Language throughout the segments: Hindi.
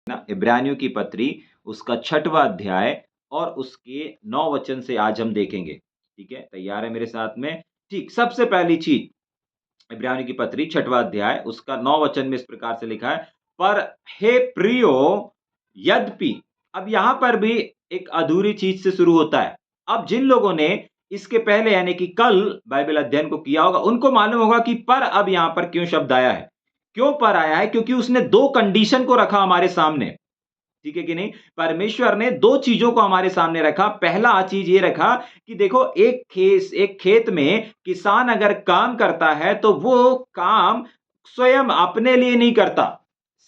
ना इब्रानियों की पत्री उसका 6वां अध्याय और उसके 9 वचन से आज हम देखेंगे। ठीक है? तैयार है मेरे साथ में? ठीक, सबसे पहली चीज़ इब्रानियों की पत्री 6वां अध्याय उसका 9 वचन में इस प्रकार से लिखा है, पर हे प्रियो यद्यपि अब यहाँ पर भी एक अधूरी चीज़ से शुरू होता है। अब जिन लोगों ने इसके पहले यानी कि कल बाइबल अध्ययन को किया होगा, उनको मालूम होगा कि पर अब यहाँ पर क्यों शब्द आया है। क्यों पर आया है? क्योंकि उसने 2 कंडीशन को रखा हमारे सामने। ठीक है कि नहीं? परमेश्वर ने 2 चीज़ों को हमारे सामने रखा। पहला चीज़ ये रखा कि देखो एक खेत में किसान अगर काम करता है तो वो काम स्वयं अपने लिए नहीं करता।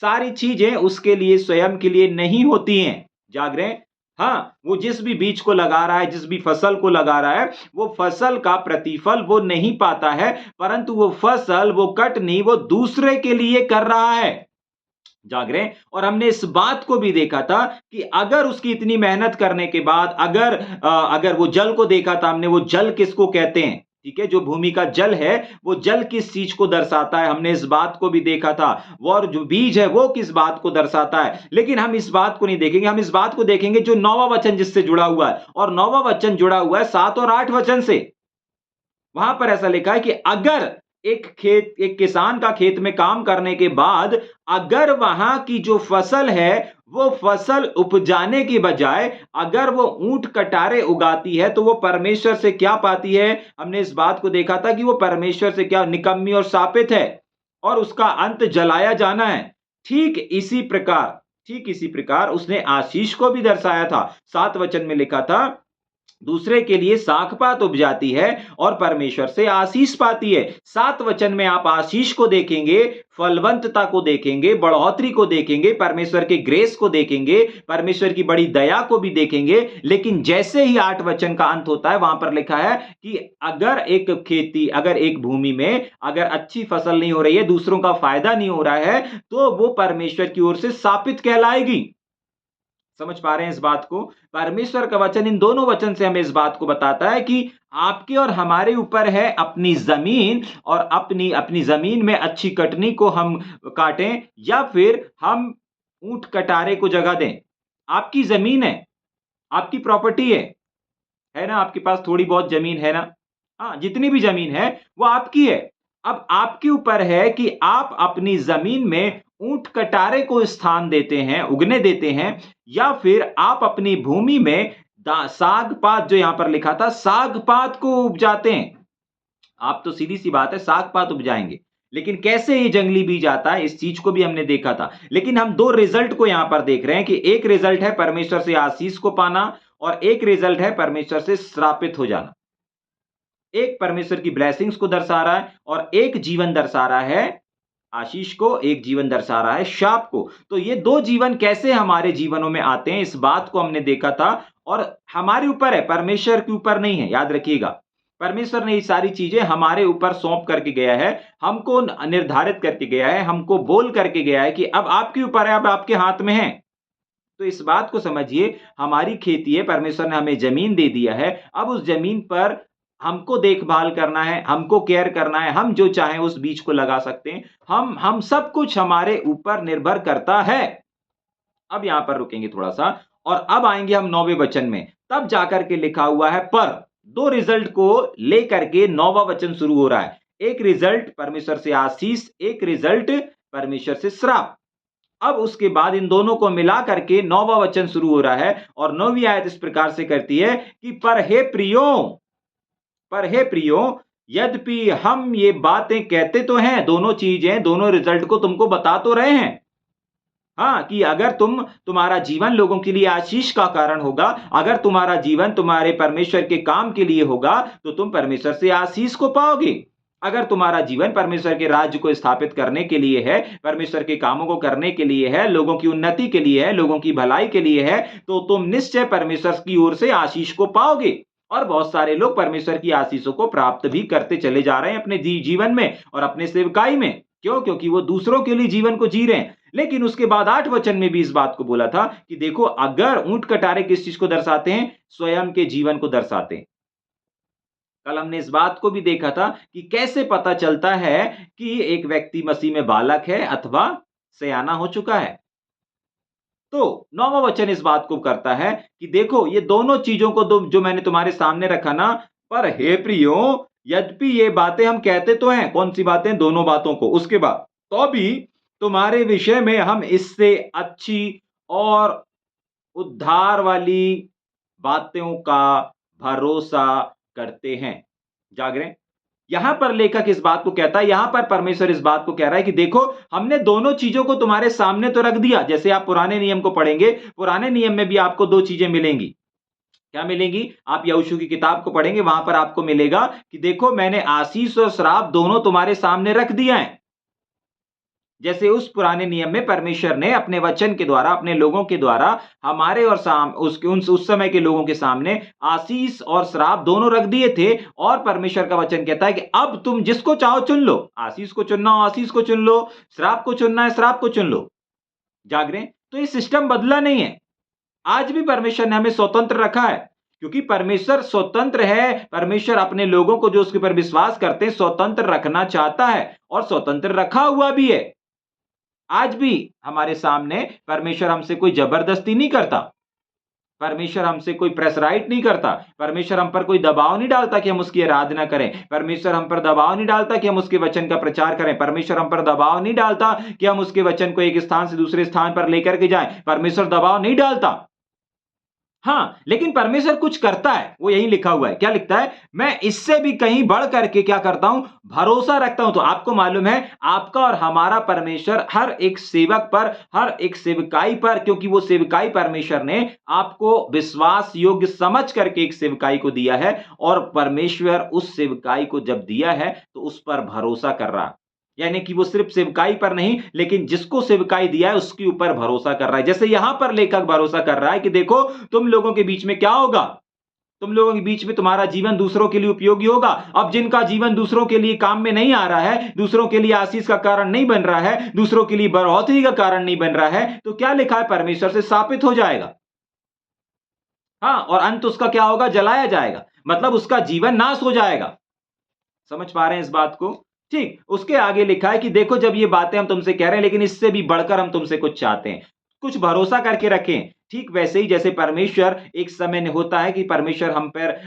सारी चीज़ें उसके लिए स्वयं के लिए नहीं होती हैं। जाग रहे हैं? हाँ, वो जिस भी बीज को लगा रहा है, जिस भी फसल को लगा रहा है, वो फसल का प्रतिफल वो नहीं पाता है, परंतु वो फसल, वो कटनी वो दूसरे के लिए कर रहा है। जाग रहे हैं। और हमने इस बात को भी देखा था कि अगर उसकी इतनी मेहनत करने के बाद अगर वो जल को देखा था हमने, वो जल किसको कहते हैं? ठीक है, जो भूमि का जल है वो जल किस चीज को दर्शाता है, हमने इस बात को भी देखा था। वो और जो बीज है वो किस बात को दर्शाता है। लेकिन हम इस बात को नहीं देखेंगे, हम इस बात को देखेंगे जो 9वां वचन जिससे जुड़ा हुआ है। और 9वां वचन जुड़ा हुआ है 7 और 8 वचन से। वहां पर ऐसा लिखा है कि अगर एक किसान का खेत में काम करने के बाद अगर वहां की जो फसल है वो फसल उपजाने की बजाय अगर वो ऊंट कटारे उगाती है तो वो परमेश्वर से क्या पाती है। हमने इस बात को देखा था कि वो परमेश्वर से क्या निकम्मी और शापित है और उसका अंत जलाया जाना है। ठीक इसी प्रकार उसने आशीष को भी दर्शाया था। 7 वचन में लिखा था दूसरे के लिए साखपात उपजाती है और परमेश्वर से आशीष पाती है। 7 वचन में आप आशीष को देखेंगे, फलवंतता को देखेंगे, बढ़ोतरी को देखेंगे, परमेश्वर के ग्रेस को देखेंगे, परमेश्वर की बड़ी दया को भी देखेंगे। लेकिन जैसे ही 8 वचन का अंत होता है वहां पर लिखा है कि अगर एक भूमि में अगर अच्छी फसल नहीं हो रही है, दूसरों का फायदा नहीं हो रहा है, तो वो परमेश्वर की ओर से शापित कहलाएगी। समझ पा रहे हैं इस बात को? परमेश्वर का वचन इन दोनों वचन से हमें इस बात को बताता है कि आपके और हमारे ऊपर है अपनी जमीन और अपनी अपनी जमीन में अच्छी कटनी को हम काटें या फिर हम ऊंट कटारे को जगह दें। आपकी जमीन है, आपकी प्रॉपर्टी है ना? आपके पास थोड़ी बहुत जमीन है ना? हाँ, जितनी भी जमीन है वो आपकी है। अब आपके ऊपर है कि आप अपनी जमीन में ऊंट कटारे को स्थान देते हैं, उगने देते हैं या फिर आप अपनी भूमि में साग पात जो यहां पर लिखा था साग पात को उपजाते हैं। आप तो सीधी सी बात है साग पात उपजाएंगे, लेकिन कैसे ये जंगली बीज आता है इस चीज को भी हमने देखा था। लेकिन हम 2 रिजल्ट को यहां पर देख रहे हैं कि एक रिजल्ट है परमेश्वर से आशीष को पाना और एक रिजल्ट है परमेश्वर से श्रापित हो जाना। एक परमेश्वर की ब्लेसिंग्स को दर्शा रहा है और एक जीवन दर्शा रहा है आशीष को, एक जीवन दर्शा रहा है शाप को। तो ये 2 जीवन कैसे हमारे जीवनों में आते हैं इस बात को हमने देखा था। और हमारे ऊपर है, परमेश्वर के ऊपर नहीं है, याद रखिएगा। परमेश्वर ने ये सारी चीजें हमारे ऊपर सौंप करके गया है, हमको निर्धारित करके गया है, हमको बोल करके गया है कि अब आपके ऊपर है, अब आपके हाथ में है। तो इस बात को समझिए, हमारी खेती है, परमेश्वर ने हमें जमीन दे दिया है। अब उस जमीन पर हमको देखभाल करना है, हमको केयर करना है, हम जो चाहें उस बीज को लगा सकते हैं। हम सब कुछ हमारे ऊपर निर्भर करता है। अब यहां पर रुकेंगे थोड़ा सा और अब आएंगे हम 9वें वचन में। तब जाकर के लिखा हुआ है पर 2 रिजल्ट को लेकर के 9वां वचन शुरू हो रहा है। एक रिजल्ट परमेश्वर से आशीष, एक रिजल्ट परमेश्वर से श्राप। अब उसके बाद इन दोनों को मिला करके 9वां वचन शुरू हो रहा है और 9वीं आयत इस प्रकार से करती है कि पर हे प्रियो यद्यपि हम ये बातें कहते तो हैं, दोनों चीजें दोनों रिजल्ट को तुमको बता तो रहे हैं। हाँ, कि अगर तुम्हारा जीवन लोगों के लिए आशीष का कारण होगा, अगर तुम्हारा जीवन तुम्हारे परमेश्वर के काम के लिए होगा तो तुम परमेश्वर से आशीष को पाओगे। अगर तुम्हारा जीवन परमेश्वर के राज्य को स्थापित करने के लिए है, परमेश्वर के कामों को करने के लिए है, लोगों की उन्नति के लिए है, लोगों की भलाई के लिए है, तो तुम निश्चय परमेश्वर की ओर से आशीष को पाओगे। और बहुत सारे लोग परमेश्वर की आशीषों को प्राप्त भी करते चले जा रहे हैं अपने जीवन में और अपने सेवकाई में। क्यों? क्योंकि वो दूसरों के लिए जीवन को जी रहे हैं। लेकिन उसके बाद 8 वचन में भी इस बात को बोला था कि देखो अगर ऊंट कटारे किस चीज को दर्शाते हैं, स्वयं के जीवन को दर्शाते हैं। कल हमने इस बात को भी देखा था कि कैसे पता चलता है कि एक व्यक्ति मसीह में बालक है अथवा सयाना हो चुका है। तो 9वां वचन इस बात को करता है कि देखो ये दोनों चीजों को जो मैंने तुम्हारे सामने रखा ना, पर हे प्रियो, यद्यपि ये बातें हम कहते तो हैं, कौन सी बातें? दोनों बातों को, उसके बाद तो भी तुम्हारे विषय में हम इससे अच्छी और उद्धार वाली बातों का भरोसा करते हैं। जाग रहे हैं? यहां पर लेखक इस बात को कहता है, यहां पर परमेश्वर इस बात को कह रहा है कि देखो हमने दोनों चीजों को तुम्हारे सामने तो रख दिया। जैसे आप पुराने नियम को पढ़ेंगे, पुराने नियम में भी आपको दो चीजें मिलेंगी। क्या मिलेंगी? आप यहोशू की किताब को पढ़ेंगे, वहां पर आपको मिलेगा कि देखो मैंने आशीष और श्राप दोनों तुम्हारे सामने रख दिया है। जैसे उस पुराने नियम में परमेश्वर ने अपने वचन के द्वारा, अपने लोगों के द्वारा हमारे और उस समय के लोगों के सामने आशीष और श्राप दोनों रख दिए थे। और परमेश्वर का वचन कहता है कि अब तुम जिसको चाहो चुन लो। आशीष को चुनना हो आशीष को चुन लो, श्राप को चुनना है श्राप को चुन लो। जाग रहे हैं? तो ये सिस्टम बदला नहीं है। आज भी परमेश्वर ने हमें स्वतंत्र रखा है, क्योंकि परमेश्वर स्वतंत्र है। परमेश्वर अपने लोगों को जो उसके ऊपर विश्वास करते हैं स्वतंत्र रखना चाहता है, और स्वतंत्र रखा हुआ भी है। आज भी हमारे सामने परमेश्वर हमसे कोई जबरदस्ती नहीं करता, परमेश्वर हमसे कोई प्रेशराइट नहीं करता, परमेश्वर हम पर कोई दबाव नहीं डालता कि हम उसकी आराधना करें, परमेश्वर हम पर दबाव नहीं डालता कि हम उसके वचन का प्रचार करें, परमेश्वर हम पर दबाव नहीं डालता कि हम उसके वचन को एक स्थान से दूसरे स्थान पर लेकर के जाएं। परमेश्वर दबाव नहीं डालता। हाँ, लेकिन परमेश्वर कुछ करता है, वो यही लिखा हुआ है। क्या लिखता है? मैं इससे भी कहीं बढ़ करके क्या करता हूं? भरोसा रखता हूं। तो आपको मालूम है, आपका और हमारा परमेश्वर हर एक सेवक पर, हर एक सेवकाई पर, क्योंकि वो सेवकाई परमेश्वर ने आपको विश्वास योग्य समझ करके एक सेवकाई को दिया है, और परमेश्वर उस सेवकाई को जब दिया है तो उस पर भरोसा कर रहा है। यानी कि वो सिर्फ सेवकाई पर नहीं, लेकिन जिसको सेवकाई दिया है उसके ऊपर भरोसा कर रहा है। जैसे यहां पर लेखक भरोसा कर रहा है कि देखो तुम लोगों के बीच में क्या होगा, तुम लोगों के बीच में तुम्हारा जीवन दूसरों के लिए उपयोगी होगा। अब जिनका जीवन दूसरों के लिए काम में नहीं आ रहा है, दूसरों के लिए आशीष का कारण नहीं बन रहा है, दूसरों के लिए बढ़ोतरी का कारण नहीं बन रहा है, तो क्या लिखा है? परमेश्वर से शापित हो जाएगा। हाँ, और अंत उसका क्या होगा? जलाया जाएगा। मतलब उसका जीवन नाश हो जाएगा। समझ पा रहे हैं इस बात को? ठीक, उसके आगे लिखा है कि देखो जब ये बातें हम तुमसे कह रहे हैं, लेकिन इससे भी बढ़कर हम तुमसे कुछ चाहते हैं, कुछ भरोसा करके रखें। ठीक वैसे ही जैसे परमेश्वर एक समय होता है कि परमेश्वर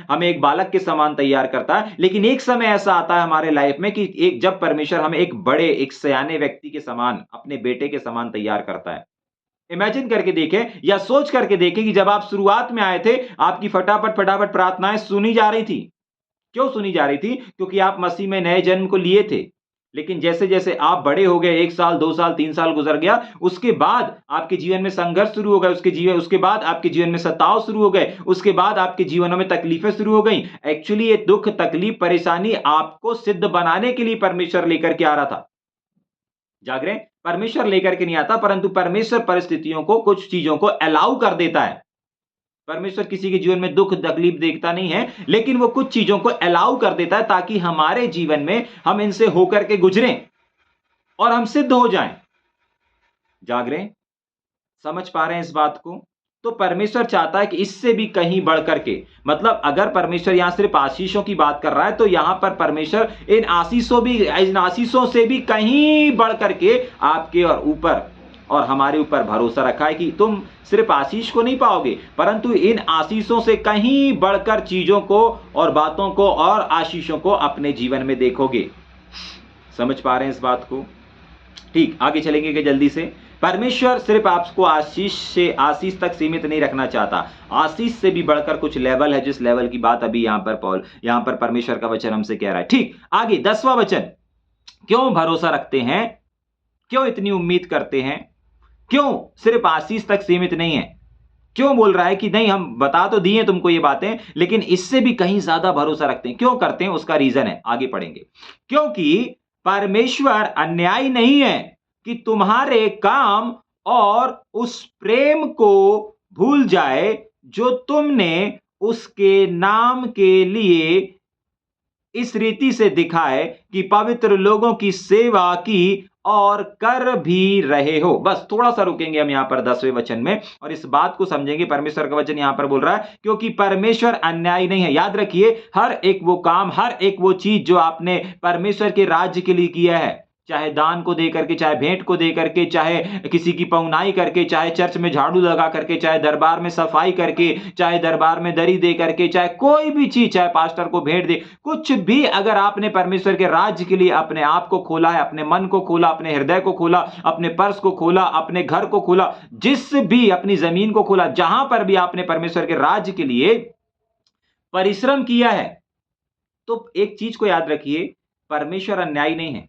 हमें एक बालक के समान तैयार करता है, लेकिन एक समय ऐसा आता है हमारे लाइफ में कि जब परमेश्वर हमें एक बड़े, एक सयाने व्यक्ति के समान, अपने बेटे के समान तैयार करता है। इमेजिन करके देखें या सोच करके देखें कि जब आप शुरुआत में आए थे, आपकी फटाफट फटाफट प्रार्थनाएं सुनी जा रही थी। क्यों सुनी जा रही थी? क्योंकि आप मसीह में नए जन्म को लिए थे। लेकिन जैसे-जैसे आप बड़े हो गए, 1 साल, 2 साल, 3 साल गुज़र गया, उसके बाद आपके जीवन में संघर्ष शुरू हो गए, उसके बाद आपके जीवन में सताव शुरू हो गए, उसके बाद आपके जीवनों में तकलीफें शुरू हो गई। एक्चुअली ये दुःख, तकलीफ, परेशानी आपको सिद्ध बनाने के लिए परमेश्वर लेकर के आ रहा था। जाग रहे हैं? परमेश्वर लेकर के नहीं आता, परंतु परमेश्वर परिस्थितियों को, कुछ चीज़ों को अलाउ कर देता है। परमेश्वर किसी के जीवन में दुख तकलीफ देखता नहीं है, लेकिन वो कुछ चीजों को अलाउ कर देता है ताकि हमारे जीवन में हम इनसे होकर के गुजरें और हम सिद्ध हो जाएं। जाग रहे हैं? समझ पा रहे हैं इस बात को? तो परमेश्वर चाहता है कि इससे भी कहीं बढ़ करके, मतलब अगर परमेश्वर यहां सिर्फ आशीषों की बात कर रहा है, तो यहां पर परमेश्वर इन आशीषों से भी कहीं बढ़ करके आपके और ऊपर और हमारे ऊपर भरोसा रखा है कि तुम सिर्फ आशीष को नहीं पाओगे, परंतु इन आशीषों से कहीं बढ़कर चीजों को और बातों को और आशीषों को अपने जीवन में देखोगे। समझ पा रहे हैं इस बात को? ठीक, आगे चलेंगे कि जल्दी से। परमेश्वर सिर्फ आपको आशीष तक सीमित नहीं रखना चाहता। आशीष से भी बढ़कर कुछ लेवल है, जिस लेवल की बात अभी यहां पर परमेश्वर का वचन हमसे कह रहा है। ठीक, आगे 10वां वचन। क्यों भरोसा रखते हैं? क्यों इतनी उम्मीद करते हैं? क्यों सिर्फ आशीष तक सीमित नहीं है? क्यों बोल रहा है कि नहीं, हम बता तो दिए तुमको ये बातें, लेकिन इससे भी कहीं ज्यादा भरोसा रखते हैं? क्यों करते हैं? उसका रीजन है, आगे पढ़ेंगे। क्योंकि परमेश्वर अन्यायी नहीं है कि तुम्हारे काम और उस प्रेम को भूल जाए जो तुमने उसके नाम के लिए इस रीति से दिखाए कि पवित्र लोगों की सेवा की और कर भी रहे हो। बस थोड़ा सा रुकेंगे हम यहां पर 10वें वचन में और इस बात को समझेंगे। परमेश्वर का वचन यहां पर बोल रहा है क्योंकि परमेश्वर अन्यायी नहीं है। याद रखिए, हर एक वो काम, हर एक वो चीज जो आपने परमेश्वर के राज्य के लिए किया है, चाहे दान को दे करके, चाहे भेंट को दे करके, चाहे किसी की पहुनाई करके, चाहे चर्च में झाड़ू लगा करके, चाहे दरबार में सफाई करके, चाहे दरबार में दरी दे करके, चाहे कोई भी चीज, चाहे पास्टर को भेंट दे, कुछ भी अगर आपने परमेश्वर के राज्य के लिए अपने आप को खोला है, अपने मन को खोला, अपने हृदय को खोला, अपने पर्स को खोला, अपने घर को खोला, जिस भी अपनी जमीन को खोला, जहां पर भी आपने परमेश्वर के राज्य के लिए परिश्रम किया है, तो एक चीज को याद रखिए, परमेश्वर अन्यायी नहीं है।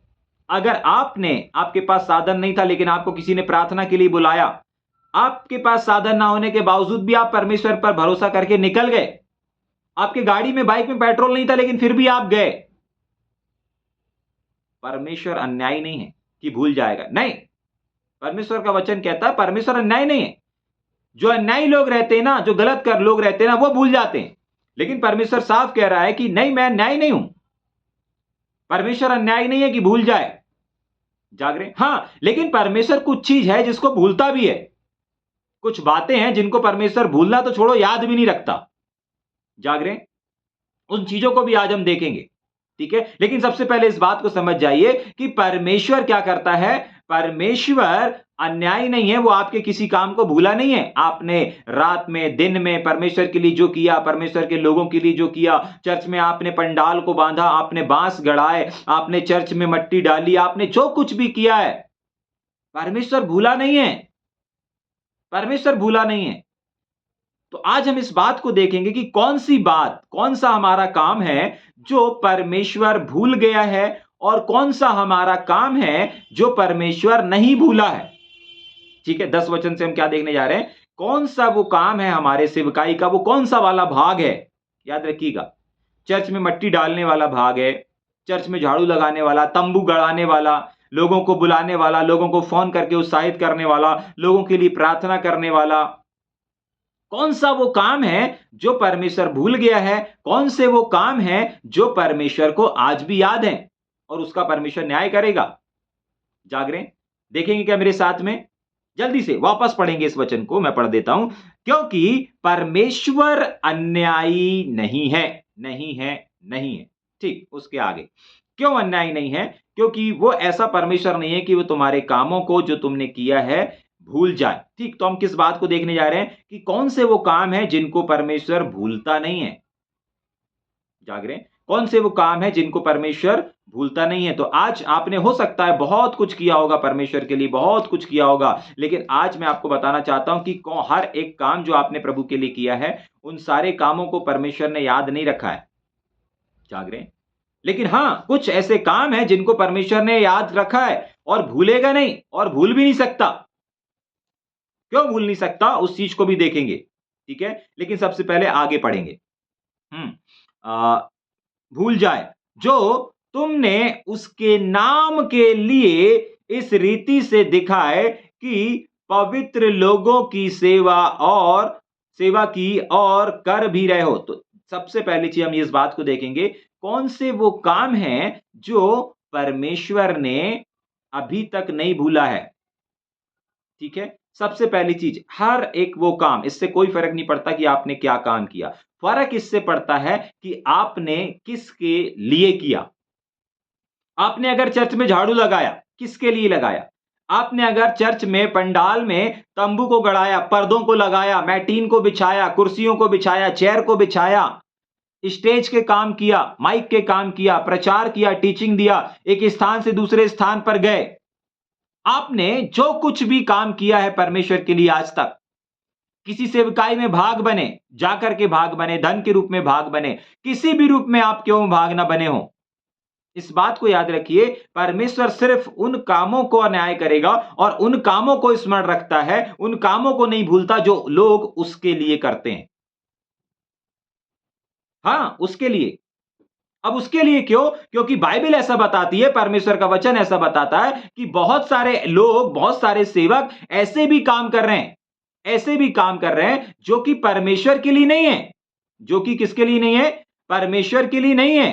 अगर आपके पास साधन नहीं था लेकिन आपको किसी ने प्रार्थना के लिए बुलाया, आपके पास साधन ना होने के बावजूद भी आप परमेश्वर पर भरोसा करके निकल गए, आपकी गाड़ी में, बाइक में पेट्रोल नहीं था लेकिन फिर भी आप गए, परमेश्वर अन्यायी नहीं है कि भूल जाएगा, नहीं। परमेश्वर का वचन कहता है परमेश्वर अन्यायी नहीं है। जो अन्यायी लोग रहते हैं ना, जो गलत कर लोग रहते हैं ना, वो भूल जाते हैं, लेकिन परमेश्वर साफ कह रहा है कि नहीं, मैं अन्यायी नहीं हूं। परमेश्वर अन्यायी नहीं है कि भूल जाए। जाग रहे? हां, लेकिन परमेश्वर कुछ चीज है जिसको भूलता भी है। कुछ बातें हैं जिनको परमेश्वर भूलना तो छोड़ो, याद भी नहीं रखता। जाग रहे? उन चीजों को भी आज हम देखेंगे, ठीक है। लेकिन सबसे पहले इस बात को समझ जाइए कि परमेश्वर क्या करता है। परमेश्वर अन्यायी नहीं है, वो आपके किसी काम को भूला नहीं है। आपने रात में, दिन में परमेश्वर के लिए जो किया, परमेश्वर के लोगों के लिए जो किया, चर्च में आपने पंडाल को बांधा, आपने बांस गड़ाए, आपने चर्च में मट्टी डाली, आपने जो कुछ भी किया है, परमेश्वर भूला नहीं है। परमेश्वर भूला नहीं है। तो आज हम इस बात को देखेंगे कि कौन सी बात, कौन सा हमारा काम है जो परमेश्वर भूल गया है, और कौन सा हमारा काम है जो परमेश्वर नहीं भूला है। ठीक है, 10 वचन से हम क्या देखने जा रहे हैं, कौन सा वो काम है हमारे सेवकाई का, वो कौन सा वाला भाग है। याद रखिएगा, चर्च में मट्टी डालने वाला भाग है, चर्च में झाड़ू लगाने वाला, तंबू गड़ाने वाला, लोगों को बुलाने वाला, लोगों को फोन करके उत्साहित करने वाला, लोगों के लिए प्रार्थना करने वाला। कौन सा वो काम है जो परमेश्वर भूल गया है, कौन से वो काम है जो परमेश्वर को आज भी याद है, और उसका परमेश्वर न्याय करेगा। जाग रहे हैं? देखेंगे क्या मेरे साथ में? जल्दी से वापस पढ़ेंगे इस वचन को, मैं पढ़ देता हूं। क्योंकि परमेश्वर अन्यायी नहीं है, नहीं है, नहीं है। ठीक, उसके आगे, क्यों अन्यायी नहीं है? क्योंकि वो ऐसा परमेश्वर नहीं है कि वो तुम्हारे कामों को जो तुमने किया है भूल जाए। ठीक, तो हम किस बात को देखने जा रहे हैं कि कौन से वो काम है जिनको परमेश्वर भूलता नहीं है। जाग रहे हैं? कौन से वो काम है जिनको परमेश्वर भूलता नहीं है। तो आज आपने हो सकता है बहुत कुछ किया होगा परमेश्वर के लिए, बहुत कुछ किया होगा, लेकिन आज मैं आपको बताना चाहता हूं कि हर एक काम जो आपने प्रभु के लिए किया है, उन सारे कामों को परमेश्वर ने याद नहीं रखा है। जाग रहे हैं? लेकिन हां, कुछ ऐसे काम हैं जिनको परमेश्वर ने याद रखा है और भूलेगा नहीं, और भूल भी नहीं सकता। क्यों भूल नहीं सकता, उस चीज को भी देखेंगे, ठीक है। लेकिन सबसे पहले आगे पढ़ेंगे। भूल जाए जो तुमने उसके नाम के लिए इस रीति से दिखाए कि पवित्र लोगों की सेवा की और कर भी रहे हो। तो सबसे पहली चीज हम इस बात को देखेंगे, कौन से वो काम हैं जो परमेश्वर ने अभी तक नहीं भूला है। ठीक है, सबसे पहली चीज, हर एक वो काम, इससे कोई फर्क नहीं पड़ता कि आपने क्या काम किया, फर्क इससे पड़ता है कि आपने किसके लिए किया। आपने अगर चर्च में झाड़ू लगाया, किसके लिए लगाया। आपने अगर चर्च में पंडाल में तंबू को गड़ाया, पर्दों को लगाया, मैटीन को बिछाया, कुर्सियों को बिछाया, चेयर को बिछाया, स्टेज के काम किया, माइक के काम किया, प्रचार किया, टीचिंग दिया, एक स्थान से दूसरे स्थान पर गए, आपने जो कुछ भी काम किया है परमेश्वर के लिए आज तक, किसी सेवकाई में भाग बने, जाकर के भाग बने, धन के रूप में भाग बने, किसी भी रूप में आप क्यों भाग ना बने हो, इस बात को याद रखिए, परमेश्वर सिर्फ उन कामों को न्याय करेगा और उन कामों को स्मरण रखता है, उन कामों को नहीं भूलता जो लोग उसके लिए करते हैं। हां, उसके लिए। अब उसके लिए क्यों? क्योंकि बाइबल ऐसा बताती है, परमेश्वर का वचन ऐसा बताता है कि बहुत सारे लोग, बहुत सारे सेवक ऐसे भी काम कर रहे हैं, ऐसे भी काम कर रहे हैं जो कि परमेश्वर के लिए नहीं है। जो कि किसके लिए नहीं है? परमेश्वर के लिए नहीं है।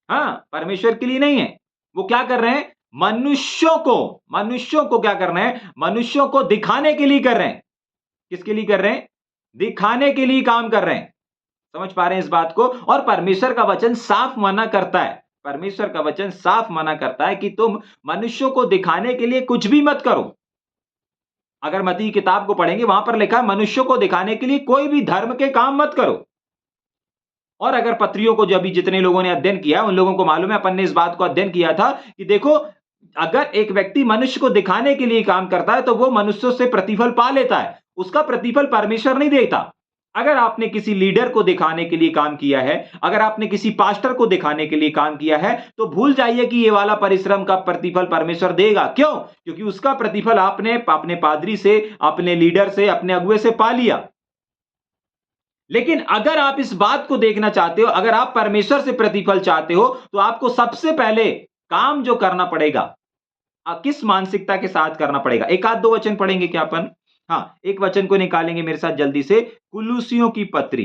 हां, परमेश्वर के लिए नहीं है। वो क्या कर रहे हैं? मनुष्यों को क्या कर रहे हैं? मनुष्यों को दिखाने के लिए कर रहे हैं। किसके लिए कर रहे हैं? दिखाने के लिए काम कर रहे हैं। समझ पा रहे हैं इस बात को? और परमेश्वर का वचन साफ मना करता है, परमेश्वर का वचन साफ मना करता है कि तुम मनुष्यों को दिखाने के लिए कुछ भी मत करो। अगर मत्ती की किताब को पढ़ेंगे, वहां पर लिखा है मनुष्यों को दिखाने के लिए कोई भी धर्म के काम मत करो। और अगर पत्रियों को जो अभी जितने लोगों ने अध्ययन किया उन लोगों को मालूम है, अपन ने इस बात को अध्ययन किया था कि देखो, अगर एक व्यक्ति मनुष्य को दिखाने के लिए काम करता है तो वो मनुष्यों से प्रतिफल पा लेता है, उसका प्रतिफल परमेश्वर नहीं देता। अगर आपने किसी लीडर को दिखाने के लिए काम किया है, अगर आपने किसी पास्टर को दिखाने के लिए काम किया है, तो भूल जाइए कि ये वाला परिश्रम का प्रतिफल परमेश्वर देगा। क्यों? क्योंकि उसका प्रतिफल आपने अपने पादरी से, अपने लीडर से, अपने अगुए से पा लिया। लेकिन अगर आप इस बात को देखना चाहते हो, अगर आप परमेश्वर से प्रतिफल चाहते हो, तो आपको सबसे पहले काम जो करना पड़ेगा, किस मानसिकता के साथ करना पड़ेगा। एक आध दो वचन पढ़ेंगे क्या अपन? हाँ, एक वचन को निकालेंगे मेरे साथ जल्दी से। कुलुसियों की पत्री,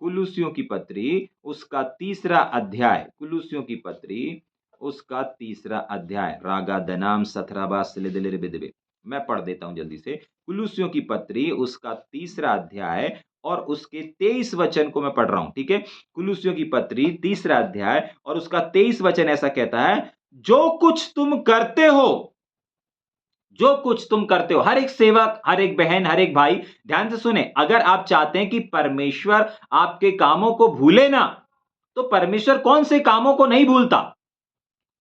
कुलुसियों की पत्री उसका तीसरा अध्याय, कुलुसियों की पत्री उसका तीसरा अध्याय, रागा दनाम सथराबा सिलिदिलिरिबिदिबे। मैं पढ़ देता हूं जल्दी से। कुलुसियों की पत्री उसका तीसरा अध्याय और उसके 23 वचन को मैं पढ़ रहा हूं, ठीक है। कुलुसियों की पत्री तीसरा अध्याय और उसका 23 वचन ऐसा कहता है, जो कुछ तुम करते हो, जो कुछ तुम करते हो, हर एक सेवक, हर एक बहन, हर एक भाई, ध्यान से सुने, अगर आप चाहते हैं कि परमेश्वर आपके कामों को भूले ना, तो परमेश्वर कौन से कामों को नहीं भूलता?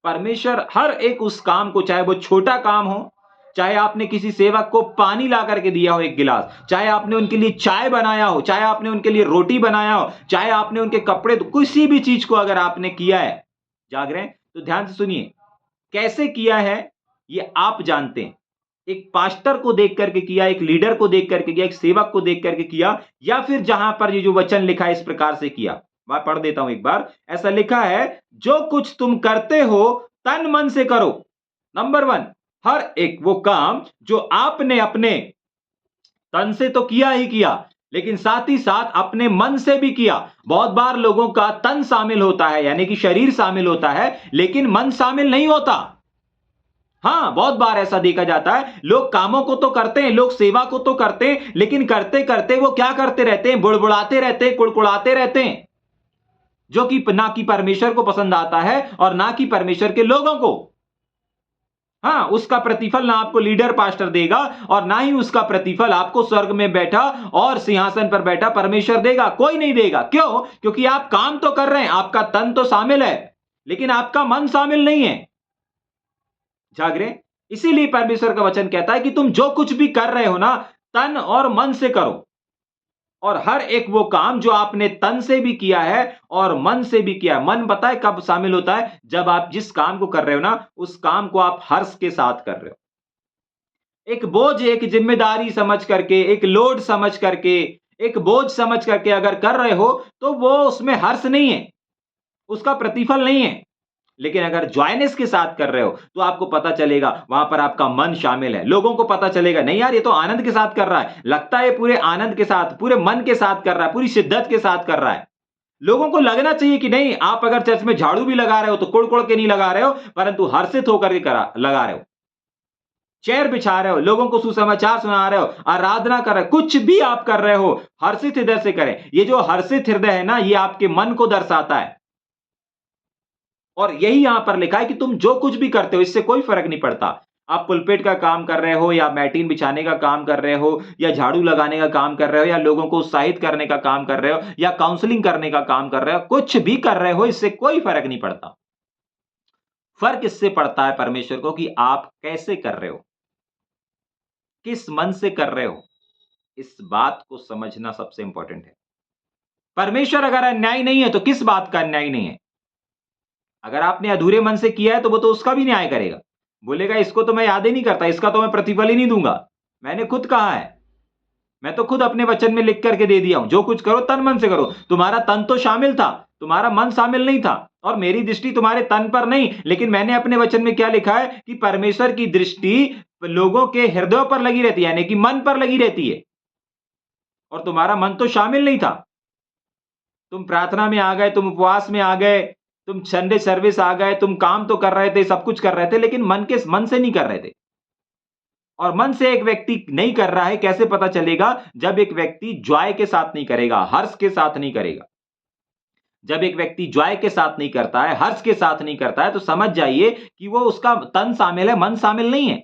परमेश्वर हर एक उस काम को, चाहे वो छोटा काम हो, चाहे आपने किसी सेवक को पानी ला करके दिया हो एक गिलास, चाहे आपने उनके लिए चाय बनाया हो, चाहे आपने उनके लिए रोटी बनाया हो, चाहे आपने उनके कपड़े, किसी भी चीज को अगर आपने किया है, जाग रहे हैं, तो ध्यान से सुनिए, कैसे किया है ये आप जानते हैं। एक पास्टर को देख करके किया, एक लीडर को देख करके किया, एक सेवक को देख करके किया, या फिर जहां पर ये जो वचन लिखा है इस प्रकार से किया। मैं पढ़ देता हूं एक बार। ऐसा लिखा है, जो कुछ तुम करते हो तन मन से करो। नंबर वन, हर एक वो काम जो आपने अपने तन से तो किया ही किया, लेकिन साथ ही साथ अपने मन से भी किया। बहुत बार लोगों का तन शामिल होता है, यानी कि शरीर शामिल होता है, लेकिन मन शामिल नहीं होता। हाँ, बहुत बार ऐसा देखा जाता है, लोग कामों को तो करते हैं, लोग सेवा को तो करते हैं, लेकिन करते करते वो क्या करते रहते हैं? बुड़बुड़ाते रहते हैं, कुड़कुड़ाते रहते हैं, जो कि ना कि परमेश्वर को पसंद आता है और ना कि परमेश्वर के लोगों को। हाँ, उसका प्रतिफल ना आपको लीडर पास्टर देगा और ना ही उसका प्रतिफल आपको स्वर्ग में बैठा और सिंहासन पर बैठा परमेश्वर देगा। कोई नहीं देगा। क्यों? क्योंकि आप काम तो कर रहे हैं, आपका तन तो शामिल है, लेकिन आपका मन शामिल नहीं है। जाग रहे? इसीलिए परमेश्वर का वचन कहता है कि तुम जो कुछ भी कर रहे हो ना, तन और मन से करो। और हर एक वो काम जो आपने तन से भी किया है और मन से भी किया है। मन पता है कब शामिल होता है? जब आप जिस काम को कर रहे हो ना, उस काम को आप हर्ष के साथ कर रहे हो। एक बोझ, एक जिम्मेदारी समझ करके, एक लोड समझ करके, एक बोझ समझ करके अगर कर रहे हो, तो वो उसमें हर्ष नहीं है, उसका प्रतिफल नहीं है। लेकिन अगर जॉयनेस के साथ कर रहे हो, तो आपको पता चलेगा, वहां पर आपका मन शामिल है। लोगों को पता चलेगा, नहीं यार ये तो आनंद के साथ कर रहा है, लगता है पूरे आनंद के साथ, पूरे मन के साथ कर रहा है, पूरी शिद्दत के साथ कर रहा है। लोगों को लगना चाहिए कि नहीं, आप अगर चर्च में झाड़ू भी लगा रहे हो तो कुड़ कुड़ के नहीं लगा रहे हो, परंतु हर्षित होकर के लगा रहे हो। चेयर बिछा रहे हो, लोगों को सुसमाचार सुना रहे हो, आराधना कर रहे हो, कुछ भी आप कर रहे हो, हर्षित हृदय से करें। ये जो हर्षित हृदय है ना, ये आपके मन को दर्शाता है। और यही यहां पर लिखा है कि तुम जो कुछ भी करते हो, इससे कोई फर्क नहीं पड़ता। आप पुलपेट का काम कर रहे हो, या मैटीन बिछाने का काम कर रहे हो, या झाड़ू लगाने का काम कर रहे हो, या लोगों को उत्साहित करने का काम कर रहे हो, या काउंसलिंग करने का काम कर रहे हो, कुछ भी कर रहे हो, इससे कोई फर्क नहीं पड़ता। फर्क इससे पड़ता है परमेश्वर को कि आप कैसे कर रहे हो, किस मन से कर रहे हो। इस बात को समझना सबसे इंपॉर्टेंट है। परमेश्वर अगर अन्याय नहीं है, तो किस बात का अन्याय नहीं है? अगर आपने अधूरे मन से किया है, तो वो तो उसका भी न्याय करेगा। बोलेगा इसको तो मैं याद ही नहीं करता, इसका तो मैं प्रतिफल ही नहीं दूंगा। मैंने खुद कहा है, मैं तो खुद अपने वचन में लिख करके दे दिया हूं, जो कुछ करो तन मन से करो। तुम्हारा तन तो शामिल था, तुम्हारा मन शामिल नहीं था, और मेरी दृष्टि तुम्हारे तन पर नहीं, लेकिन मैंने अपने वचन में क्या लिखा है कि परमेश्वर की दृष्टि लोगों के हृदयों पर लगी रहती है, यानी कि मन पर लगी रहती है, और तुम्हारा मन तो शामिल नहीं था। तुम प्रार्थना में आ गए, तुम उपवास में आ गए, तुम संडे सर्विस आ गए, तुम काम तो कर रहे थे, सब कुछ कर रहे थे, लेकिन मन से नहीं कर रहे थे। और मन से एक व्यक्ति नहीं कर रहा है, कैसे पता चलेगा? जब एक व्यक्ति जॉय के साथ नहीं करेगा, हर्ष के साथ नहीं करेगा। जब एक व्यक्ति जॉय के साथ नहीं करता है, हर्ष के साथ नहीं करता है, तो समझ जाइए कि वो उसका तन शामिल है, मन शामिल नहीं है।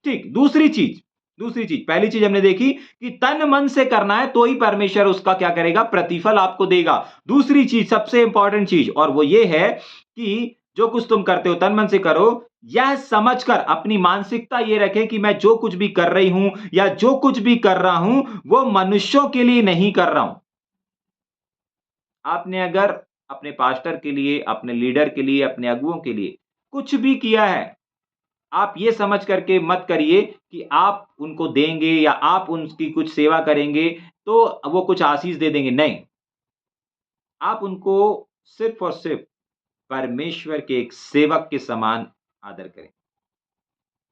ठीक, दूसरी चीज, पहली चीज हमने देखी कि तन मन से करना है तो ही परमेश्वर उसका क्या करेगा, प्रतिफल आपको देगा। दूसरी चीज, सबसे इंपॉर्टेंट चीज, और वो ये है कि जो कुछ तुम करते हो तन मन से करो, यह समझकर अपनी मानसिकता ये रखें कि मैं जो कुछ भी कर रही हूं या जो कुछ भी कर रहा हूं वो मनुष्यों के लिए नहीं कर रहा हूं। आपने अगर अपने पास्टर के लिए, अपने लीडर के लिए, अपने अगुओं के लिए कुछ भी किया है, आप ये समझ करके मत करिए कि आप उनको देंगे या आप उनकी कुछ सेवा करेंगे तो वो कुछ आशीष दे देंगे, नहीं। आप उनको सिर्फ और सिर्फ परमेश्वर के एक सेवक के समान आदर करें।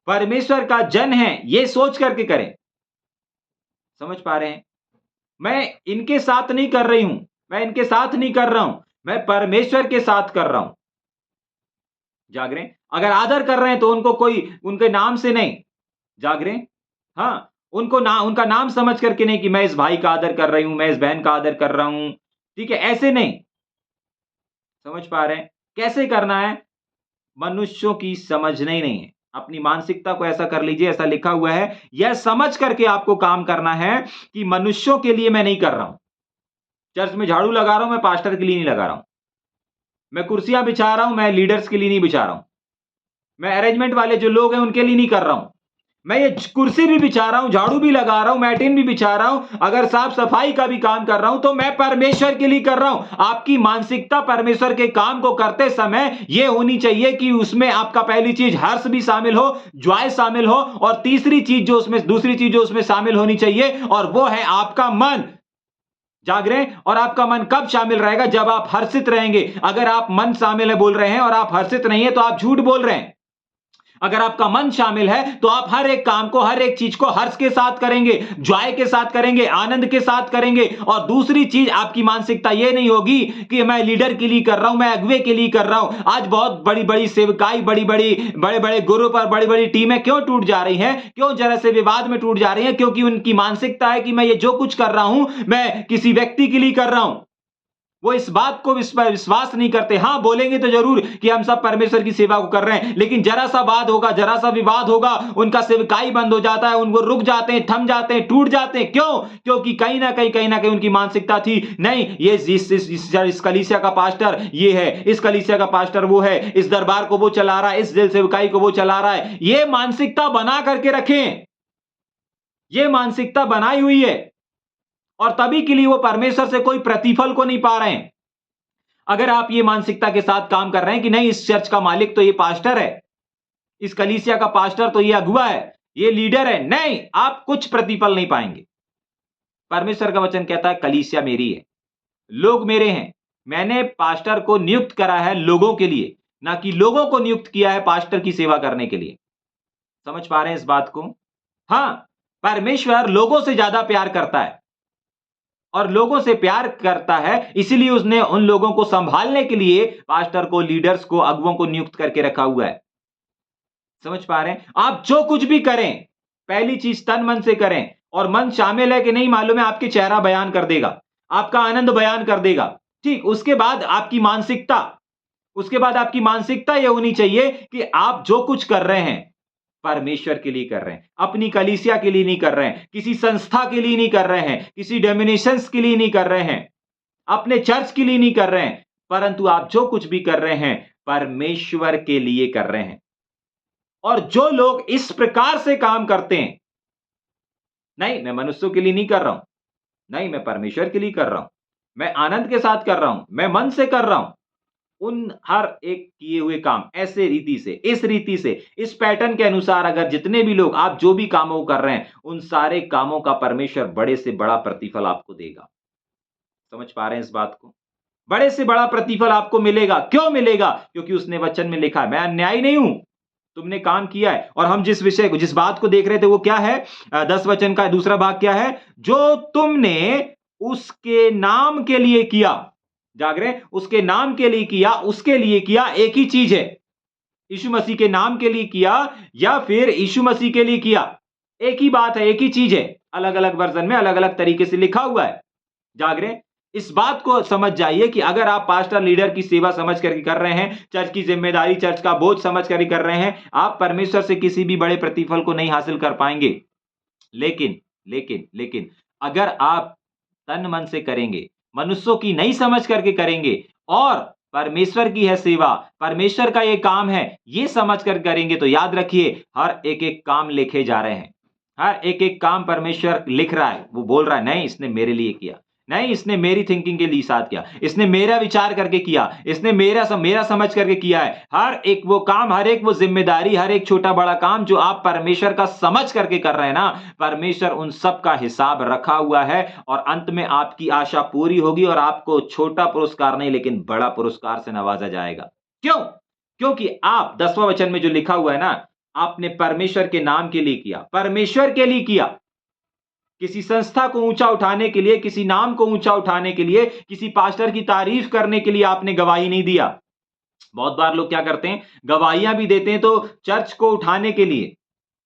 परमेश्वर का जन है, ये सोच करके करें। समझ पा रहे हैं? मैं इनके साथ नहीं कर रही हूं, मैं इनके साथ नहीं कर रहा हूं, मैं परमेश्वर के साथ कर रहा हूं। जाग रहे हैं? अगर आदर कर रहे हैं तो उनको कोई उनके नाम से नहीं। जाग रहे हैं? हाँ, उनका नाम समझ करके नहीं कि मैं इस भाई का आदर कर रही हूं, मैं इस बहन का आदर कर रहा हूं। ठीक है? ऐसे नहीं। समझ पा रहे हैं? कैसे करना है? मनुष्यों की समझना ही नहीं है। अपनी मानसिकता को ऐसा कर लीजिए, ऐसा लिखा हुआ है, यह समझ करके आपको काम करना है कि मनुष्यों के लिए मैं नहीं कर रहा हूं। चर्च में झाड़ू लगा रहा हूं, मैं पास्टर के लिए नहीं लगा रहा हूं। मैं कुर्सियां बिछा रहा हूं, मैं लीडर्स के लिए नहीं बिछा रहा हूं। मैं अरेंजमेंट वाले जो लोग हैं उनके लिए नहीं कर रहा हूं। मैं ये कुर्सी भी बिछा रहा हूं, झाड़ू भी लगा रहा हूं, मैटिन भी बिछा रहा हूं, अगर साफ सफाई का भी काम कर रहा हूं तो मैं परमेश्वर के लिए कर रहा हूं। आपकी मानसिकता परमेश्वर के काम को करते समय यह होनी चाहिए कि उसमें आपका पहली चीज हर्ष भी शामिल हो, जॉय शामिल हो, और तीसरी चीज जो उसमें, दूसरी चीज जो उसमें शामिल होनी चाहिए और वो है आपका मन। जाग रहे हैं? और आपका मन कब शामिल रहेगा? जब आप हर्षित रहेंगे। अगर आप मन शामिल है बोल रहे हैं और आप हर्षित नहीं है तो आप झूठ बोल रहे हैं। अगर आपका मन शामिल है तो आप हर एक काम को, हर एक चीज को हर्ष के साथ करेंगे, जॉय के साथ करेंगे, आनंद के साथ करेंगे। और दूसरी चीज, आपकी मानसिकता यह नहीं होगी कि मैं लीडर के लिए कर रहा हूं, मैं अगुवे के लिए कर रहा हूं। आज बहुत बड़ी बड़ी सेवकाई, बड़ी बड़ी बड़े बड़े गुरु पर बड़ी बड़ी टीमें क्यों टूट जा रही हैं? क्यों जरा से विवाद में टूट जा रही हैं? क्योंकि उनकी मानसिकता है कि मैं ये जो कुछ कर रहा हूं मैं किसी व्यक्ति के लिए कर रहा हूं। वो इस बात को विश्वास नहीं करते। हां, बोलेंगे तो जरूर कि हम सब परमेश्वर की सेवा को कर रहे हैं, लेकिन जरा सा बात होगा, जरा सा विवाद होगा, उनका सेवकाई बंद हो जाता है, उनको रुक जाते हैं, थम जाते हैं, टूट जाते हैं। क्यों? क्योंकि कहीं ना कहीं उनकी मानसिकता थी, नहीं, ये इस कलीसिया का पास्टर ये है, इस कलीसिया का पास्टर वो है, इस दरबार को वो चला रहा है, इस जेल सेवकाई को वो चला रहा है। ये मानसिकता बना करके रखें, ये मानसिकता बनाई हुई है, और तभी के लिए वो परमेश्वर से कोई प्रतिफल को नहीं पा रहे हैं। अगर आप ये मानसिकता के साथ काम कर रहे हैं कि नहीं, इस चर्च का मालिक तो ये पास्टर है, इस कलीसिया का पास्टर तो ये अगुवा है, ये लीडर है, नहीं, आप कुछ प्रतिफल नहीं पाएंगे। परमेश्वर का वचन कहता है कलीसिया मेरी है, लोग मेरे हैं। मैंने पास्टर को नियुक्त करा है लोगों के लिए, ना कि लोगों को नियुक्त किया है पास्टर की सेवा करने के लिए। समझ पा रहे हैं इस बात को? हां, परमेश्वर लोगों से ज्यादा प्यार करता है, और लोगों से प्यार करता है, इसीलिए उसने उन लोगों को संभालने के लिए पास्टर को, लीडर्स को, अगुवों को नियुक्त करके रखा हुआ है। समझ पा रहे हैं? आप जो कुछ भी करें, पहली चीज तन मन से करें, और मन शामिल है कि नहीं मालूम है, आपके चेहरा बयान कर देगा, आपका आनंद बयान कर देगा। ठीक, उसके बाद आपकी मानसिकता यह होनी चाहिए कि आप जो कुछ कर रहे हैं परमेश्वर के लिए कर रहे हैं, अपनी कलीसिया के लिए नहीं कर रहे हैं, किसी संस्था के लिए नहीं कर रहे हैं, किसी डेमिनेशंस के लिए नहीं कर रहे हैं, अपने चर्च के लिए नहीं कर रहे हैं, परंतु आप जो कुछ भी कर रहे हैं परमेश्वर के लिए कर रहे हैं। और जो लोग इस प्रकार से काम करते हैं, नहीं मैं मनुष्यों के लिए नहीं कर रहा हूं, नहीं मैं परमेश्वर के लिए कर रहा हूं, मैं आनंद के साथ कर रहा हूं, मैं मन से कर रहा हूं, उन हर एक किए हुए काम ऐसे रीति से, इस रीति से, इस पैटर्न के अनुसार अगर जितने भी लोग, आप जो भी कामों कर रहे हैं, उन सारे कामों का परमेश्वर बड़े से बड़ा प्रतिफल आपको देगा। समझ पा रहे हैं इस बात को? बड़े से बड़ा प्रतिफल आपको मिलेगा। क्यों मिलेगा? क्योंकि उसने वचन में लिखा है, मैं अन्यायी नहीं हूं, तुमने काम किया है। और हम जिस विषय को, जिस बात को देख रहे थे वो क्या है? 10 वचन का दूसरा भाग क्या है? जो तुमने उसके नाम के लिए किया। जाग रहे? उसके नाम के लिए किया, उसके लिए किया, एक ही चीज है। यीशु मसीह के नाम के लिए किया या फिर यीशु मसीह के लिए किया, एक ही बात है, एक ही चीज है। अलग अलग वर्जन में अलग अलग तरीके से लिखा हुआ है। जाग रहे? इस बात को समझ जाइए कि अगर आप पास्टर लीडर की सेवा समझ करके कर रहे हैं, चर्च की जिम्मेदारी, चर्च का बोझ समझ कर कर रहे हैं, आप परमेश्वर से किसी भी बड़े प्रतिफल को नहीं हासिल कर पाएंगे। लेकिन लेकिन अगर आप तन मन से करेंगे, मनुष्यों की नहीं समझ करके करेंगे और परमेश्वर की है सेवा, परमेश्वर का ये काम है, ये समझ कर करेंगे, तो याद रखिए हर एक-एक काम लिखे जा रहे हैं। हर एक-एक काम परमेश्वर लिख रहा है। वो बोल रहा है, नहीं इसने मेरे लिए किया, नहीं इसने मेरी थिंकिंग के लिए साथ किया, इसने मेरा विचार करके किया, इसने मेरा समझ करके किया है। हर एक वो काम, हर एक वो जिम्मेदारी, हर एक छोटा-बड़ा काम जो आप परमेश्वर का समझ करके कर रहे हैं ना, परमेश्वर उन सब का हिसाब रखा हुआ है और अंत में आपकी आशा पूरी होगी और आपको छोटा पुरस्कार नहीं लेकिन बड़ा पुरस्कार से नवाजा जाएगा। क्यों? क्योंकि आप 10वां वचन में जो लिखा हुआ है ना, आपने परमेश्वर के नाम के लिए किया, परमेश्वर के लिए किया। किसी संस्था को ऊंचा उठाने के लिए, किसी नाम को ऊंचा उठाने के लिए, किसी पास्टर की तारीफ करने के लिए आपने गवाही नहीं दिया। बहुत बार लोग क्या करते हैं, गवाहियां भी देते हैं तो चर्च को उठाने के लिए,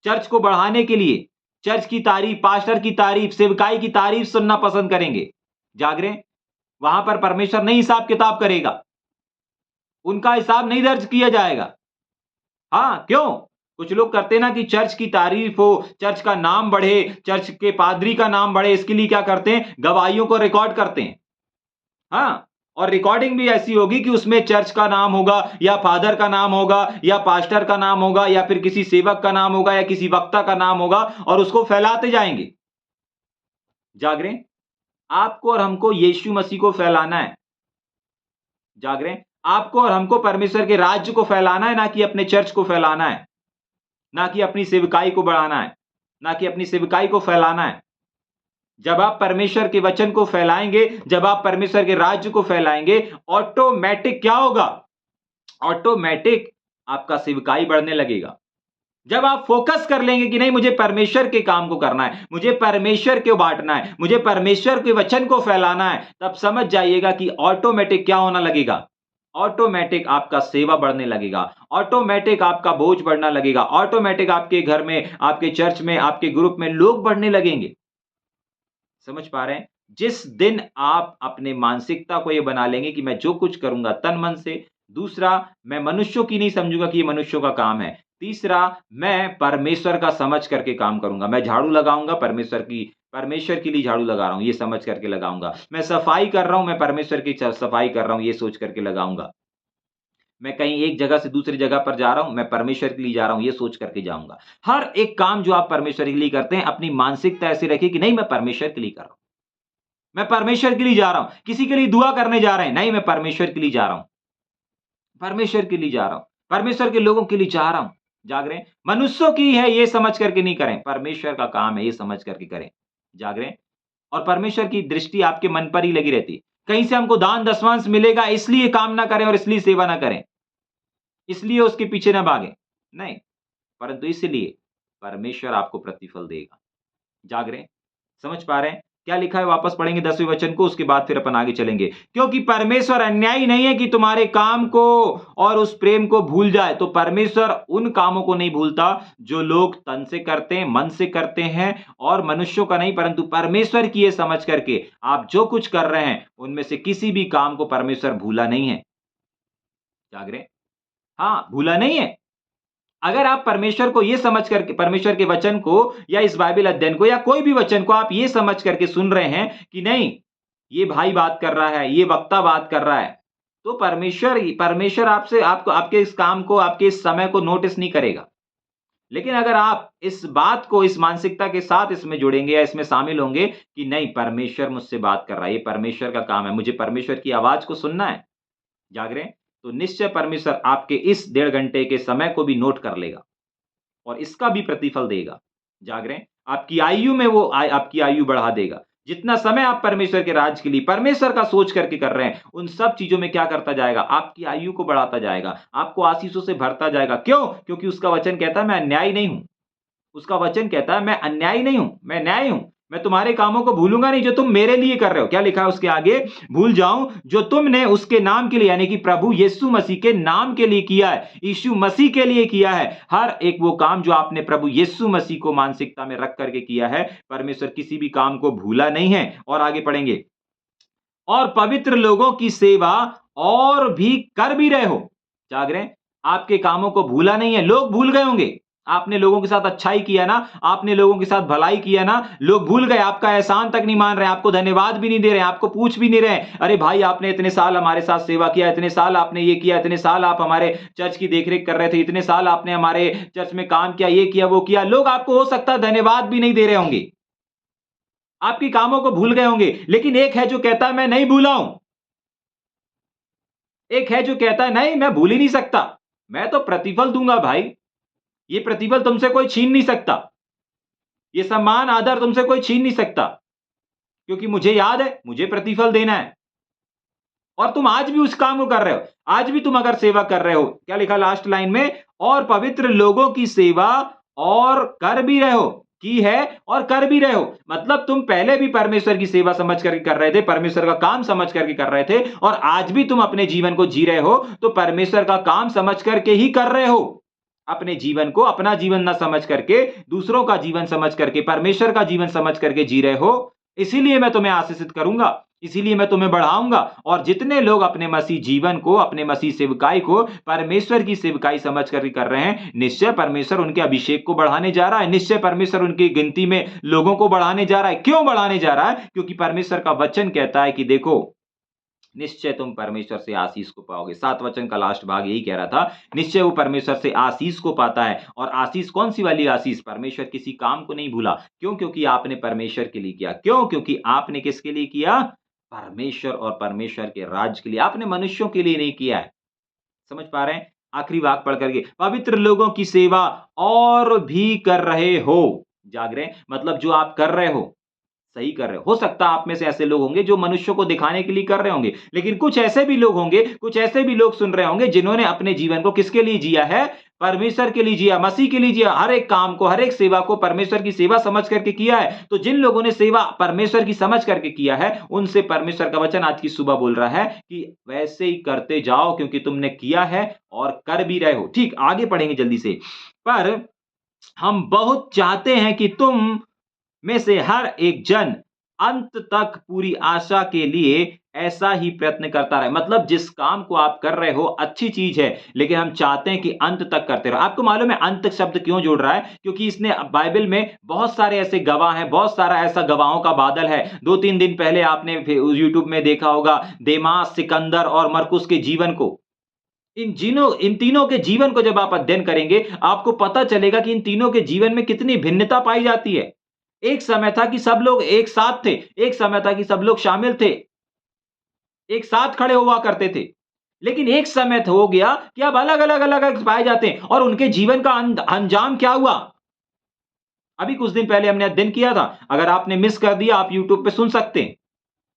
चर्च को बढ़ाने के लिए, चर्च की तारीफ, पास्टर की तारीफ, सेवकाई की तारीफ सुनना पसंद करेंगे। जाग रहे हैं? वहां पर परमेश्वर नहीं हिसाब किताब करेगा, उनका हिसाब नहीं दर्ज किया जाएगा। हाँ, क्यों? कुछ लोग करते हैं ना कि चर्च की तारीफ हो, चर्च का नाम बढ़े, चर्च के पादरी का नाम बढ़े, इसके लिए क्या करते हैं? गवाहियों को रिकॉर्ड करते हैं। हाँ, और रिकॉर्डिंग भी ऐसी होगी कि उसमें चर्च का नाम होगा या फादर का नाम होगा या पास्टर का नाम होगा या फिर किसी सेवक का नाम होगा या किसी वक्ता का नाम होगा और उसको फैलाते जाएंगे। जाग रहे हैं? आपको और हमको यीशु मसीह को फैलाना है। जाग रहे हैं? आपको और हमको परमेश्वर के राज्य को फैलाना है, ना कि अपने चर्च को फैलाना है, ना कि अपनी सेवकाई को बढ़ाना है, ना कि अपनी सेवकाई को फैलाना है। जब आप परमेश्वर के वचन को फैलाएंगे, जब आप परमेश्वर के राज्य को फैलाएंगे, ऑटोमैटिक क्या होगा? ऑटोमैटिक आपका सेवकाई बढ़ने लगेगा। जब आप फोकस कर लेंगे कि नहीं मुझे परमेश्वर के काम को करना है, मुझे परमेश्वर को बांटना है, मुझे परमेश्वर के वचन को फैलाना है, तब समझ जाइएगा कि ऑटोमैटिक क्या होना लगेगा? ऑटोमैटिक आपका सेवा बढ़ने लगेगा, ऑटोमैटिक आपका बोझ बढ़ना लगेगा, ऑटोमैटिक आपके घर में, आपके चर्च में, आपके ग्रुप में लोग बढ़ने लगेंगे। समझ पा रहे हैं? जिस दिन आप अपने मानसिकता को ये बना लेंगे कि मैं जो कुछ करूँगा तन मन से, दूसरा मैं मनुष्यों की नहीं समझूँगा कि ये मनुष्यों का काम है, तीसरा मैं परमेश्वर का समझ करके काम करूँगा। मैं झाड़ू लगाऊँगा परमेश्वर के लिए झाड़ू लगा रहा हूँ, ये समझ करके लगाऊँगा। मैं सफाई कर रहा हूँ, मैं परमेश्वर की सफाई कर रहा हूँ, ये सोच करके लगाऊँगा। मैं कहीं एक जगह से दूसरी जगह पर जा रहा हूँ, मैं परमेश्वर के लिए जा रहा हूँ, ये सोच करके जाऊँगा। हर एक काम जो आप परमेश्वर के लिए करते हैं, अपनी मानसिकता ऐसी रखिए कि नहीं मैं परमेश्वर के लिए कर रहा हूँ। मैं परमेश्वर के लिए जा रहा हूँ। किसी के लिए दुआ करने जा रहे हैं, नहीं मैं परमेश्वर के लिए जा रहा हूँ। परमेश्वर के लिए जा रहा हूँ। परमेश्वर के लोगों के लिए जा रहा हूँ। जाग रहे हैं? मनुष्यों की है ये समझ करके नहीं करें, परमेश्वर का काम है ये समझ करके करें। जाग रहे हैं? और परमेश्वर की दृष्टि आपके मन पर ही लगी रहती है। कहीं से हमको दान दशमांश मिलेगा इसलिए काम ना करें और इसलिए सेवा ना करें। इसलिए उसके पीछे ना भागें। नहीं, परंतु इसलिए परमेश्वर आपको प्रतिफल देगा। जाग रहे हैं? समझ पा रहे हैं? क्या लिखा है वापस पढ़ेंगे 10वें वचन को, उसके बाद फिर अपन आगे चलेंगे। क्योंकि परमेश्वर अन्यायी नहीं है कि तुम्हारे काम को और उस प्रेम को भूल जाए। तो परमेश्वर उन कामों को नहीं भूलता जो लोग तन से करते हैं, मन से करते हैं और मनुष्यों का नहीं परंतु परमेश्वर की ये समझ करके आप जो कुछ कर रहे हैं, उनमें से किसी भी काम को परमेश्वर भूला नहीं है। जाग रहे हैं? हाँ, भूला नहीं है। अगर आप परमेश्वर को ये समझ करके परमेश्वर के वचन को या इस बाइबल अध्ययन को या कोई भी वचन को आप ये समझ करके सुन रहे हैं कि नहीं, ये भाई बात कर रहा है, ये वक्ता बात कर रहा है, तो परमेश्वर आपसे आपको आपके इस काम को, आपके इस समय को नोटिस नहीं करेगा। लेकिन अगर आप इस बात को इस मानसिकता के साथ इसमें जुड़ेंगे या इसमें शामिल होंगे कि नहीं परमेश्वर मुझसे बात कर रहा है, ये परमेश्वर का काम है, मुझे परमेश्वर की आवाज को सुनना है। जाग रहे हैं? तो निश्चय परमेश्वर आपके इस 1.5 घंटे के समय को भी नोट कर लेगा और इसका भी प्रतिफल देगा। जाग रहे हैं? आपकी आयु में वो आपकी आयु बढ़ा देगा। जितना समय आप परमेश्वर के राज के लिए परमेश्वर का सोच करके कर रहे हैं, उन सब चीज़ों में क्या करता जाएगा? आपकी आयु को बढ़ाता जाएगा, आपको आशीषों से भरता जाएगा। क्यों? क्योंकि उसका वचन कहता है मैं अन्यायी नहीं हूँ। उसका वचन कहता है मैं अन्यायी नहीं हूँ, मैं न्यायी हूँ। मैं तुम्हारे कामों को भूलूँगा नहीं जो तुम मेरे लिए कर रहे हो। क्या लिखा है उसके आगे? भूल जाऊँ जो तुमने उसके नाम के लिए यानी कि प्रभु यीशु मसीह के नाम के लिए किया है, यीशु मसीह के लिए किया है। हर एक वो काम जो आपने प्रभु यीशु मसीह को मानसिकता में रख करके किया है, परमेश्वर किसी भी काम को भूला नहीं है। और आगे पढ़ेंगे। और पवित्र लोगों की सेवा और भी कर भी रहे हो। जाग रहे हैं? आपके कामों को भूला नहीं है, लोग भूल गए होंगे। आपने लोगों के साथ अच्छाई किया ना, आपने लोगों के साथ भलाई किया ना, लोग भूल गए, आपका एहसान तक नहीं मान रहे, आपको धन्यवाद भी नहीं दे रहे, आपको पूछ भी नहीं रहे। अरे भाई, आपने इतने साल हमारे साथ सेवा किया, इतने साल आपने ये किया, इतने साल आप हमारे चर्च की देखरेख कर रहे थे, इतने साल आपने हमारे चर्च में काम किया, ये किया, वो किया। लोग आपको हो सकता है धन्यवाद भी नहीं दे रहे होंगे। आपके कामों को भूल गए होंगे, लेकिन एक है जो कहता है मैं नहीं भूला हूं। एक है जो कहता है नहीं, मैं भूल ही नहीं सकता, मैं तो प्रतिफल दूंगा भाई। ये प्रतिफल तुमसे कोई छीन नहीं सकता, ये सम्मान आदर तुमसे कोई छीन नहीं सकता, क्योंकि मुझे याद है, मुझे प्रतिफल देना है। और तुम आज भी उस काम को कर रहे हो। आज भी तुम अगर सेवा कर रहे हो, क्या लिखा लास्ट लाइन में, और पवित्र लोगों की सेवा और कर भी रहे हो, की है और कर भी रहे हो। मतलब तुम पहले भी परमेश्वर की सेवा समझ करके कर रहे थे, परमेश्वर का काम समझ करके कर रहे थे, और आज भी तुम अपने जीवन को जी रहे हो तो परमेश्वर का काम समझ करके ही कर रहे हो। अपने जीवन को अपना जीवन ना समझ करके, दूसरों का जीवन समझ करके, परमेश्वर का जीवन समझ करके जी रहे हो। इसीलिए मैं तुम्हें आशीषित करूंगा, इसीलिए मैं तुम्हें बढ़ाऊंगा। और जितने लोग अपने मसीह जीवन को, अपने मसीह सेवकाई को परमेश्वर की सेवकाई समझ कर कर रहे हैं, निश्चय परमेश्वर उनके अभिषेक को बढ़ाने जा रहा है, निश्चय परमेश्वर उनकी गिनती में लोगों को बढ़ाने जा रहा है। क्यों बढ़ाने जा रहा है? क्योंकि परमेश्वर का वचन कहता है कि देखो, निश्चय तुम परमेश्वर से आशीष को पाओगे। 7 वचन का लास्ट भाग यही कह रहा था, निश्चय वो परमेश्वर से आशीष को पाता है। और आशीष कौन सी वाली आशीष? परमेश्वर किसी काम को नहीं भूला। क्यों? क्योंकि आपने परमेश्वर के लिए किया। क्यों? क्योंकि आपने किसके लिए किया? परमेश्वर और परमेश्वर के राज्य के लिए। आपने मनुष्यों के लिए नहीं किया है। समझ पा रहे हैं? आखिरी वाक पढ़ करके, पवित्र लोगों की सेवा और भी कर रहे हो। जाग रहे हैं? मतलब जो आप कर रहे हो, सही कर रहे हो सकता है आप में से ऐसे लोग होंगे जो मनुष्यों को दिखाने के लिए कर रहे होंगे, लेकिन कुछ ऐसे भी लोग होंगे, कुछ ऐसे भी लोग सुन रहे होंगे जिन्होंने अपने जीवन को किसके लिए जिया है? परमेश्वर के लिए जिया, मसीह के लिए जिया। हर एक काम को, हर एक सेवा को परमेश्वर की सेवा समझ करके किया है। तो जिन लोगों ने सेवा परमेश्वर की समझ करके किया है, उनसे परमेश्वर का वचन आज की सुबह बोल रहा है कि वैसे ही करते जाओ, क्योंकि तुमने किया है और कर भी रहे हो। ठीक, आगे पढ़ेंगे जल्दी से। पर हम बहुत चाहते हैं कि तुम में से हर एक जन अंत तक पूरी आशा के लिए ऐसा ही प्रयत्न करता रहे। मतलब जिस काम को आप कर रहे हो अच्छी चीज है, लेकिन हम चाहते हैं कि अंत तक करते रहो। आपको मालूम है अंत शब्द क्यों जोड़ रहा है? क्योंकि इसने बाइबल में बहुत सारे ऐसे गवाह हैं, बहुत सारा ऐसा गवाहों का बादल है। 2-3 दिन पहले आपने यूट्यूब में देखा होगा देमास, सिकंदर और मरकुस के जीवन को। इन तीनों के जीवन को जब आप अध्ययन करेंगे, आपको पता चलेगा कि इन तीनों के जीवन में कितनी भिन्नता पाई जाती है। एक समय था कि सब लोग एक साथ थे, एक समय था कि सब लोग शामिल थे, एक साथ खड़े हुआ करते थे। लेकिन एक समय हो गया कि अब अलग-अलग पाए जाते हैं, और उनके जीवन का अंजाम क्या हुआ? अभी कुछ दिन पहले हमने अध्ययन किया था। अगर आपने मिस कर दिया, आप यूट्यूब पे सुन सकते हैं।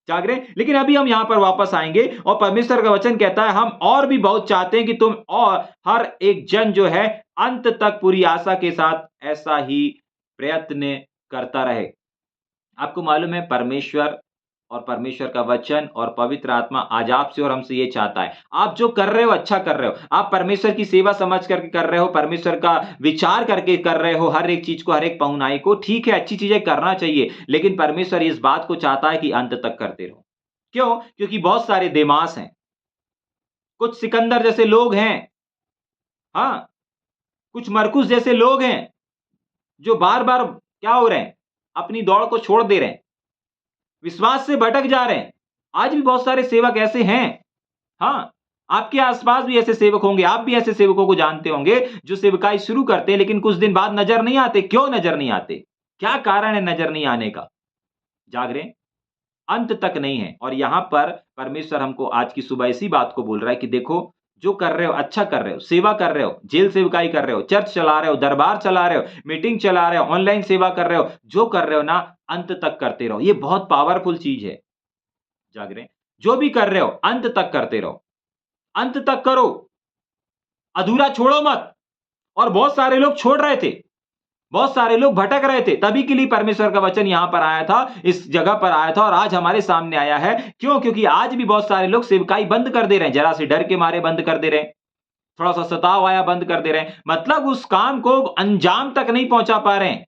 जाग रहे हैं? लेकिन अभी हम यहां पर वापस आएंगे, और परमेश्वर का वचन कहता है हम और भी बहुत चाहते हैं कि तुम और हर एक जन जो है अंत तक पूरी आशा के साथ ऐसा ही प्रयत्न करता रहे। आपको मालूम है परमेश्वर और परमेश्वर का वचन और पवित्र आत्मा आज आपसे और हमसे ये चाहता है, आप जो कर रहे हो अच्छा कर रहे हो, आप परमेश्वर की सेवा समझ करके कर रहे हो, परमेश्वर का विचार करके कर रहे हो, हर एक चीज को, हर एक पहुनाई को, ठीक है, अच्छी चीजें करना चाहिए, लेकिन परमेश्वर इस बात को चाहता है कि अंत तक करते रहो। क्यों? क्योंकि बहुत सारे देमास हैं, कुछ सिकंदर जैसे लोग हैं, हाँ, कुछ मरकुस जैसे लोग हैं, जो बार बार क्या हो रहे हैं, अपनी दौड़ को छोड़ दे रहे हैं, विश्वास से भटक जा रहे हैं। आज भी बहुत सारे सेवक ऐसे हैं। हाँ, आपके आसपास भी ऐसे सेवक होंगे, आप भी ऐसे सेवकों को जानते होंगे जो सेवकाई शुरू करते हैं, लेकिन कुछ दिन बाद नजर नहीं आते। क्यों नजर नहीं आते? क्या कारण है नजर नहीं आने का? जाग रहे हैं? अंत तक नहीं है। और यहां पर परमेश्वर हमको आज की सुबह इसी बात को बोल रहा है कि देखो, जो कर रहे हो अच्छा कर रहे हो, सेवा कर रहे हो, जेल सेवकाई कर रहे हो, चर्च चला रहे हो, दरबार चला रहे हो, मीटिंग चला रहे हो, ऑनलाइन सेवा कर रहे हो, जो कर रहे हो ना, अंत तक करते रहो। ये बहुत पावरफुल चीज है। जाग रहे हैं? जो भी कर रहे हो अंत तक करते रहो, अंत तक करो, अधूरा छोड़ो मत। और बहुत सारे लोग छोड़ रहे थे, बहुत सारे लोग भटक रहे थे, तभी के लिए परमेश्वर का वचन यहां पर आया था, इस जगह पर आया था, और आज हमारे सामने आया है। क्यों? क्योंकि आज भी बहुत सारे लोग सेवकाई बंद कर दे रहे हैं, जरा से डर के मारे बंद कर दे रहे हैं, थोड़ा सा सताव आया बंद कर दे रहे हैं, मतलब उस काम को अंजाम तक नहीं पहुंचा पा रहे हैं।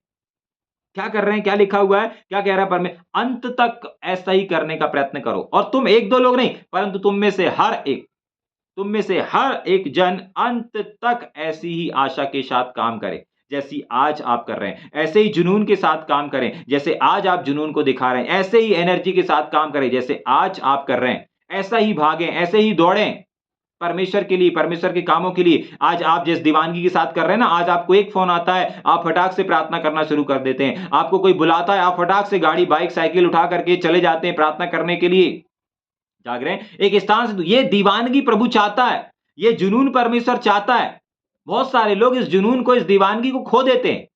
क्या कर रहे हैं, क्या लिखा हुआ है, क्या कह रहा है अंत तक ऐसा ही करने का प्रयत्न करो। और तुम एक दो लोग नहीं, परंतु तुम में से हर एक जन अंत तक ऐसी ही आशा के साथ काम करे जैसी आज आप कर रहे हैं। ऐसे ही जुनून के साथ काम करें जैसे आज आप जुनून को दिखा रहे हैं। ऐसे ही एनर्जी के साथ काम करें जैसे आज आप कर रहे हैं। ऐसा ही भागें, ऐसे ही दौड़ें परमेश्वर के लिए, परमेश्वर के कामों के लिए। आज आप जिस दीवानगी के साथ कर रहे हैं ना, आज आपको एक फोन आता है, आप फटाक से प्रार्थना करना शुरू कर देते हैं। आपको कोई बुलाता है, आप फटाक से गाड़ी, बाइक, साइकिल उठा करके चले जाते हैं प्रार्थना करने के लिए। जाग रहे हैं एक स्थान से। ये दीवानगी प्रभु चाहता है, ये जुनून परमेश्वर चाहता है। बहुत सारे लोग इस जुनून को, इस दीवानगी को खो देते हैं।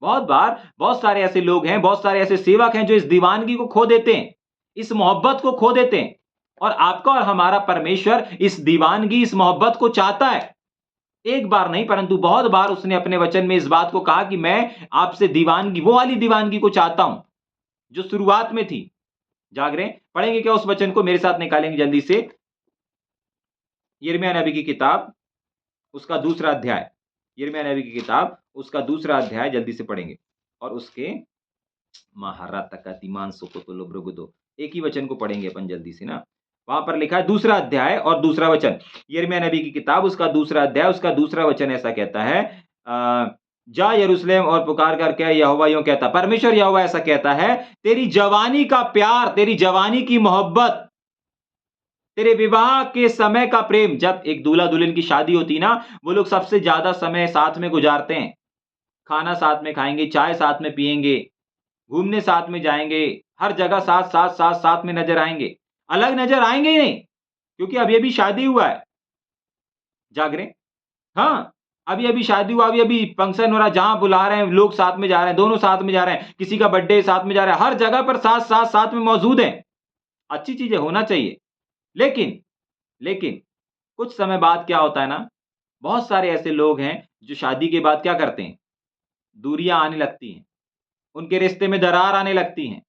बहुत बार बहुत सारे ऐसे लोग हैं, बहुत सारे ऐसे सेवक हैं जो इस दीवानगी को खो देते हैं, इस मोहब्बत को खो देते हैं। और आपका और हमारा परमेश्वर इस दीवानगी, इस मोहब्बत को चाहता है। एक बार नहीं परंतु बहुत बार उसने अपने वचन में इस बात को कहा कि मैं आपसे दीवानगी, वो वाली दीवानगी को चाहता हूं जो शुरुआत में थी। जाग रहे हैं? पढ़ेंगे क्या उस वचन को? मेरे साथ निकालेंगे जल्दी से। यिर्मयाह नबी की किताब, उसका दूसरा अध्याय। यिर्मयाह नबी की किताब, उसका दूसरा अध्याय जल्दी से पढ़ेंगे। और उसके महारातकतिमांसोकोतोलोब्रोगुदो, एक ही वचन को पढ़ेंगे अपन जल्दी से ना। वहां पर लिखा है दूसरा अध्याय और दूसरा वचन। यिर्मयाह नबी की किताब, उसका दूसरा अध्याय, उसका दूसरा वचन ऐसा कहता है, जा यरूशलेम और पुकार कर क्या यहोवा यूं कहता, परमेश्वर यहोवा ऐसा कहता है, तेरी जवानी का प्यार, तेरी जवानी की मोहब्बत, तेरे विवाह के समय का प्रेम। जब एक दूल्हा दुल्हन की शादी होती ना, वो लोग सबसे ज्यादा समय साथ में गुजारते हैं। खाना साथ में खाएंगे, चाय साथ में पिएंगे, घूमने साथ में जाएंगे, हर जगह साथ साथ साथ साथ में नजर आएंगे। अलग नजर आएंगे ही नहीं, क्योंकि अभी अभी शादी हुआ है। जाग रहे हैं? हाँ, अभी अभी शादी हुआ, अभी अभी फंक्शन हो रहा है, जहां बुला रहे हैं लोग साथ में जा रहे हैं, दोनों साथ में जा रहे हैं, किसी का बर्थडे साथ में जा रहा है, हर जगह पर साथ साथ साथ में मौजूद है। अच्छी चीजें होना चाहिए। लेकिन लेकिन कुछ समय बाद क्या होता है ना, बहुत सारे ऐसे लोग हैं जो शादी के बाद क्या करते हैं, दूरियां आने लगती हैं, उनके रिश्ते में दरार आने लगती हैं,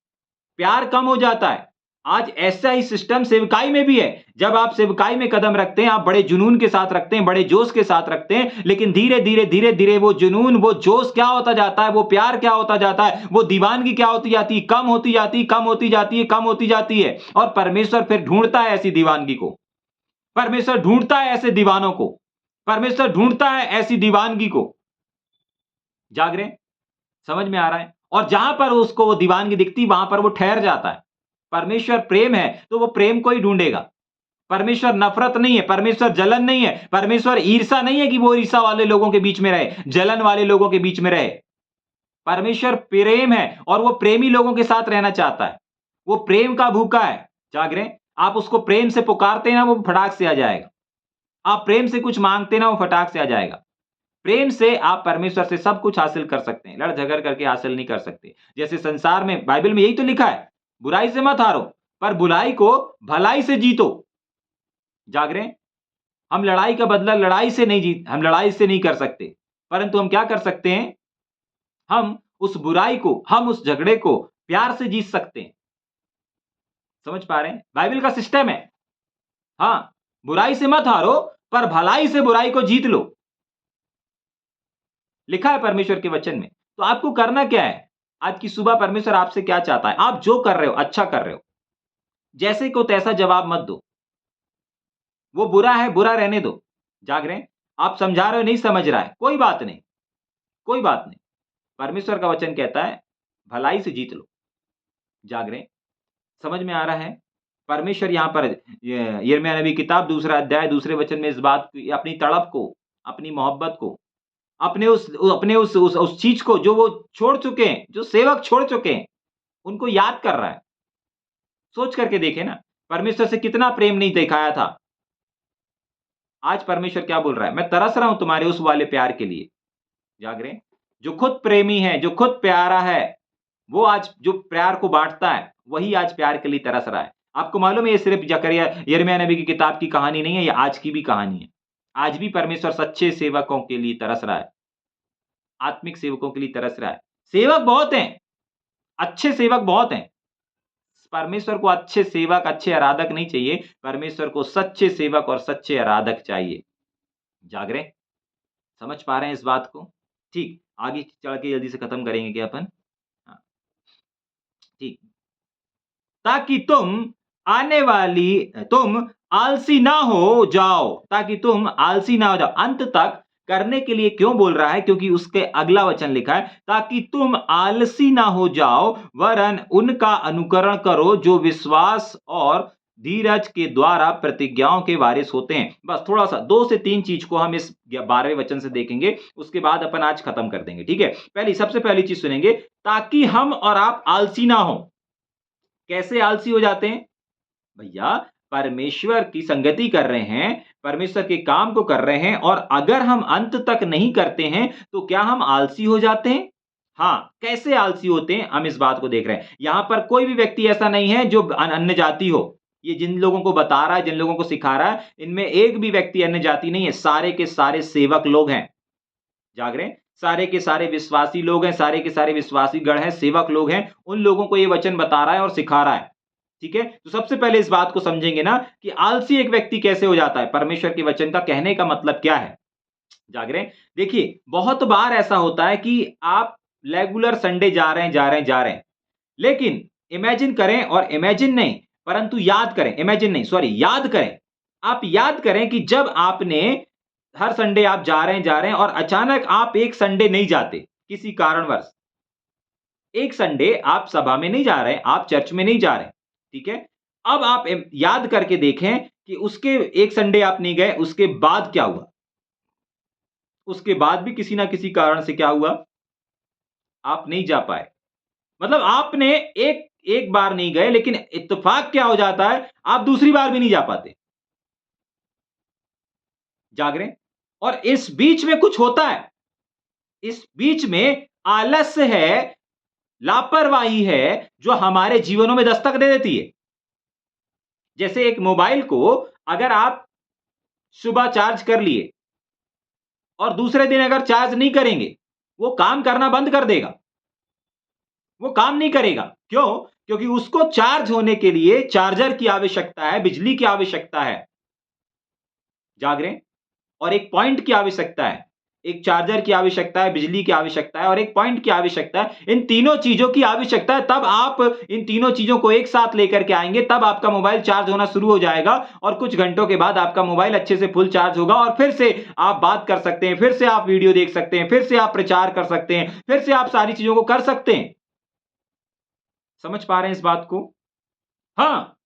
प्यार कम हो जाता है। आज ऐसा ही सिस्टम सेवकाई में भी है। जब आप सेवकाई में कदम रखते हैं, आप बड़े जुनून के साथ रखते हैं, बड़े जोश के साथ रखते हैं, लेकिन धीरे धीरे धीरे धीरे वो जुनून, वो जोश क्या होता जाता है, वो प्यार क्या होता जाता है, वो दीवानगी क्या होती जाती है, कम होती जाती है, कम होती जाती है, कम होती जाती है। और परमेश्वर फिर ढूंढता है ऐसी दीवानगी को, परमेश्वर ढूंढता है ऐसे दीवानों को, परमेश्वर ढूंढता है ऐसी दीवानगी को। जाग रहे हैं? समझ में आ रहा है? और जहां पर उसको वो दीवानगी दिखती, वहां पर वो ठहर जाता है। परमेश्वर प्रेम है, तो वो प्रेम को ही ढूंढेगा। परमेश्वर नफरत नहीं है, परमेश्वर जलन नहीं है, परमेश्वर ईर्षा नहीं है कि वो ईर्षा वाले लोगों के बीच में रहे, जलन वाले लोगों के बीच में रहे। परमेश्वर प्रेम है और वो प्रेमी लोगों के साथ रहना चाहता है। वो प्रेम का भूखा है। जाग रहे हैं? आप उसको प्रेम से पुकारते हैं ना, वो फटाक से आ जाएगा। आप प्रेम से कुछ मांगते ना, वो फटाक से आ जाएगा। प्रेम से आप परमेश्वर से सब कुछ हासिल कर सकते हैं, लड़ झगड़ करके हासिल नहीं कर सकते। जैसे संसार में, बाइबल में यही तो लिखा है, बुराई से मत हारो, पर बुराई को भलाई से जीतो। जाग रहे हैं? हम लड़ाई का बदला लड़ाई से नहीं हम लड़ाई से नहीं कर सकते, परंतु हम क्या कर सकते हैं, हम उस बुराई को, हम उस झगड़े को प्यार से जीत सकते हैं। समझ पा रहे हैं? बाइबल का सिस्टम है। हाँ, बुराई से मत हारो, पर भलाई से बुराई को जीत लो। लिखा है परमेश्वर के वचन में। तो आपको करना क्या है? आज की सुबह परमेश्वर आपसे क्या चाहता है? आप जो कर रहे हो, अच्छा कर रहे हो। जैसे को तैसा जवाब मत दो। वो बुरा है, बुरा रहने दो। जाग रहे हैं? आप समझा रहे हो, नहीं समझ रहा है, कोई बात नहीं, कोई बात नहीं। परमेश्वर का वचन कहता है, भलाई से जीत लो। जाग रहे हैं? समझ में आ रहा है? परमेश्वर यहां पर यिर्मयाह नबी किताब दूसरा अध्याय दूसरे वचन में इस बात की, अपनी तड़प को, अपनी मोहब्बत को, अपने उस चीज को जो वो छोड़ चुके हैं, जो सेवक छोड़ चुके हैं, उनको याद कर रहा है। सोच करके देखें ना, परमेश्वर से कितना प्रेम नहीं दिखाया था। आज परमेश्वर क्या बोल रहा है? मैं तरस रहा हूं तुम्हारे उस वाले प्यार के लिए। जाग रहे हैं? जो खुद प्रेमी है, जो खुद प्यारा है, वो आज जो प्यार को बांटता है, वही आज प्यार के लिए तरस रहा है। आपको मालूम है, ये सिर्फ यिर्मयाह नबी की किताब की कहानी नहीं है, ये आज की भी कहानी है। आज भी परमेश्वर सच्चे सेवकों के लिए तरस रहा है, आत्मिक सेवकों के लिए तरस रहा है। सेवक बहुत हैं, अच्छे सेवक बहुत हैं। परमेश्वर को अच्छे सेवक, अच्छे आराधक नहीं चाहिए, परमेश्वर को सच्चे सेवक और सच्चे आराधक चाहिए। जाग रहे हैं? समझ पा रहे हैं इस बात को? ठीक, आगे चल के जल्दी से खत्म करेंगे क्या अपन? ठीक। ताकि तुम आलसी ना हो जाओ, ताकि तुम आलसी ना हो जाओ। अंत तक करने के लिए क्यों बोल रहा है? क्योंकि उसके अगला वचन लिखा है, ताकि तुम आलसी ना हो जाओ, वरन उनका अनुकरण करो जो विश्वास और धीरज के द्वारा प्रतिज्ञाओं के वारिस होते हैं। बस थोड़ा-सा 2 से 3 चीज़ को हम इस 12वें वचन से देखेंगे, उसके बाद अपन आज खत्म कर देंगे, ठीक है? सबसे पहली चीज़ सुनेंगे, ताकि हम और आप आलसी ना हों। कैसे आलसी हो जाते हैं? भैया, परमेश्वर की संगति कर रहे हैं, परमेश्वर के काम को कर रहे हैं और अगर हम अंत तक नहीं करते हैं, तो क्या हम आलसी हो जाते हैं? हाँ, कैसे आलसी होते हैं? हम इस बात को देख रहे हैं। यहां पर कोई भी व्यक्ति ऐसा नहीं है जो अन्य जाति हो। ये जिन लोगों को बता रहा है, जिन लोगों को सिखा रहा है, इनमें एक भी व्यक्ति अन्य जाति नहीं है। सारे के सारे सेवक लोग हैं। जाग रहे हैं? सारे के सारे विश्वासी लोग हैं, सारे के सारे विश्वासी गण हैं, सेवक लोग हैं। उन लोगों को ये वचन बता रहा है और सिखा रहा है। ठीक है? तो सबसे पहले इस बात को समझेंगे ना कि आलसी एक व्यक्ति कैसे हो जाता है? परमेश्वर के वचन का कहने का मतलब क्या है? जाग रहे हैं? देखिए, बहुत बार ऐसा होता है कि आप रेगुलर संडे जा रहे हैं, जा रहे हैं, जा रहे हैं। लेकिन इमेजिन करें और इमेजिन नहीं, परंतु याद करें, इमेजिन नहीं, सॉरी, याद करें। आप याद करें कि जब आपने हर संडे आप जा रहे हैं और अचानक आप एक संडे नहीं जाते, किसी कारणवश। एक संडे आप सभा में नहीं जा रहे हैं, आप चर्च में नहीं जा रहे हैं, ठीक है? अब आप याद करके देखें कि उसके एक संडे आप नहीं गए, उसके बाद क्या हुआ? उसके बाद भी किसी ना किसी कारण से क्या हुआ? आप नहीं जा पाए। मतलब आपने एक एक बार नहीं गए, लेकिन इत्तेफाक क्या हो जाता है, आप दूसरी बार भी नहीं जा पाते। जाग रहे हैं? और इस बीच में कुछ होता है। इस बीच में आलस्य है, लापरवाही है, जो हमारे जीवनों में दस्तक दे देती है। जैसे एक मोबाइल को अगर आप सुबह चार्ज कर लिए और दूसरे दिन अगर चार्ज नहीं करेंगे, वो काम करना बंद कर देगा। वो काम नहीं करेगा। क्यों? क्योंकि उसको चार्ज होने के लिए चार्जर की आवश्यकता है, बिजली की आवश्यकता है। जाग रहे हैं? और एक पॉइंट की आवश्यकता है। एक चार्जर की आवश्यकता है, बिजली की आवश्यकता है और एक पॉइंट की आवश्यकता है। इन तीनों चीज़ों की आवश्यकता है, तब आप इन तीनों चीज़ों को एक साथ लेकर के आएँगे, तब आपका मोबाइल चार्ज होना शुरू हो जाएगा और कुछ घंटों के बाद आपका मोबाइल अच्छे से फुल चार्ज होगा और फिर से आप बात कर सकते हैं, फिर से आप वीडियो देख सकते हैं, फिर से आप प्रचार कर सकते हैं, फिर से आप सारी चीज़ों को कर सकते हैं। समझ पा रहे हैं इस बात को? हाँ।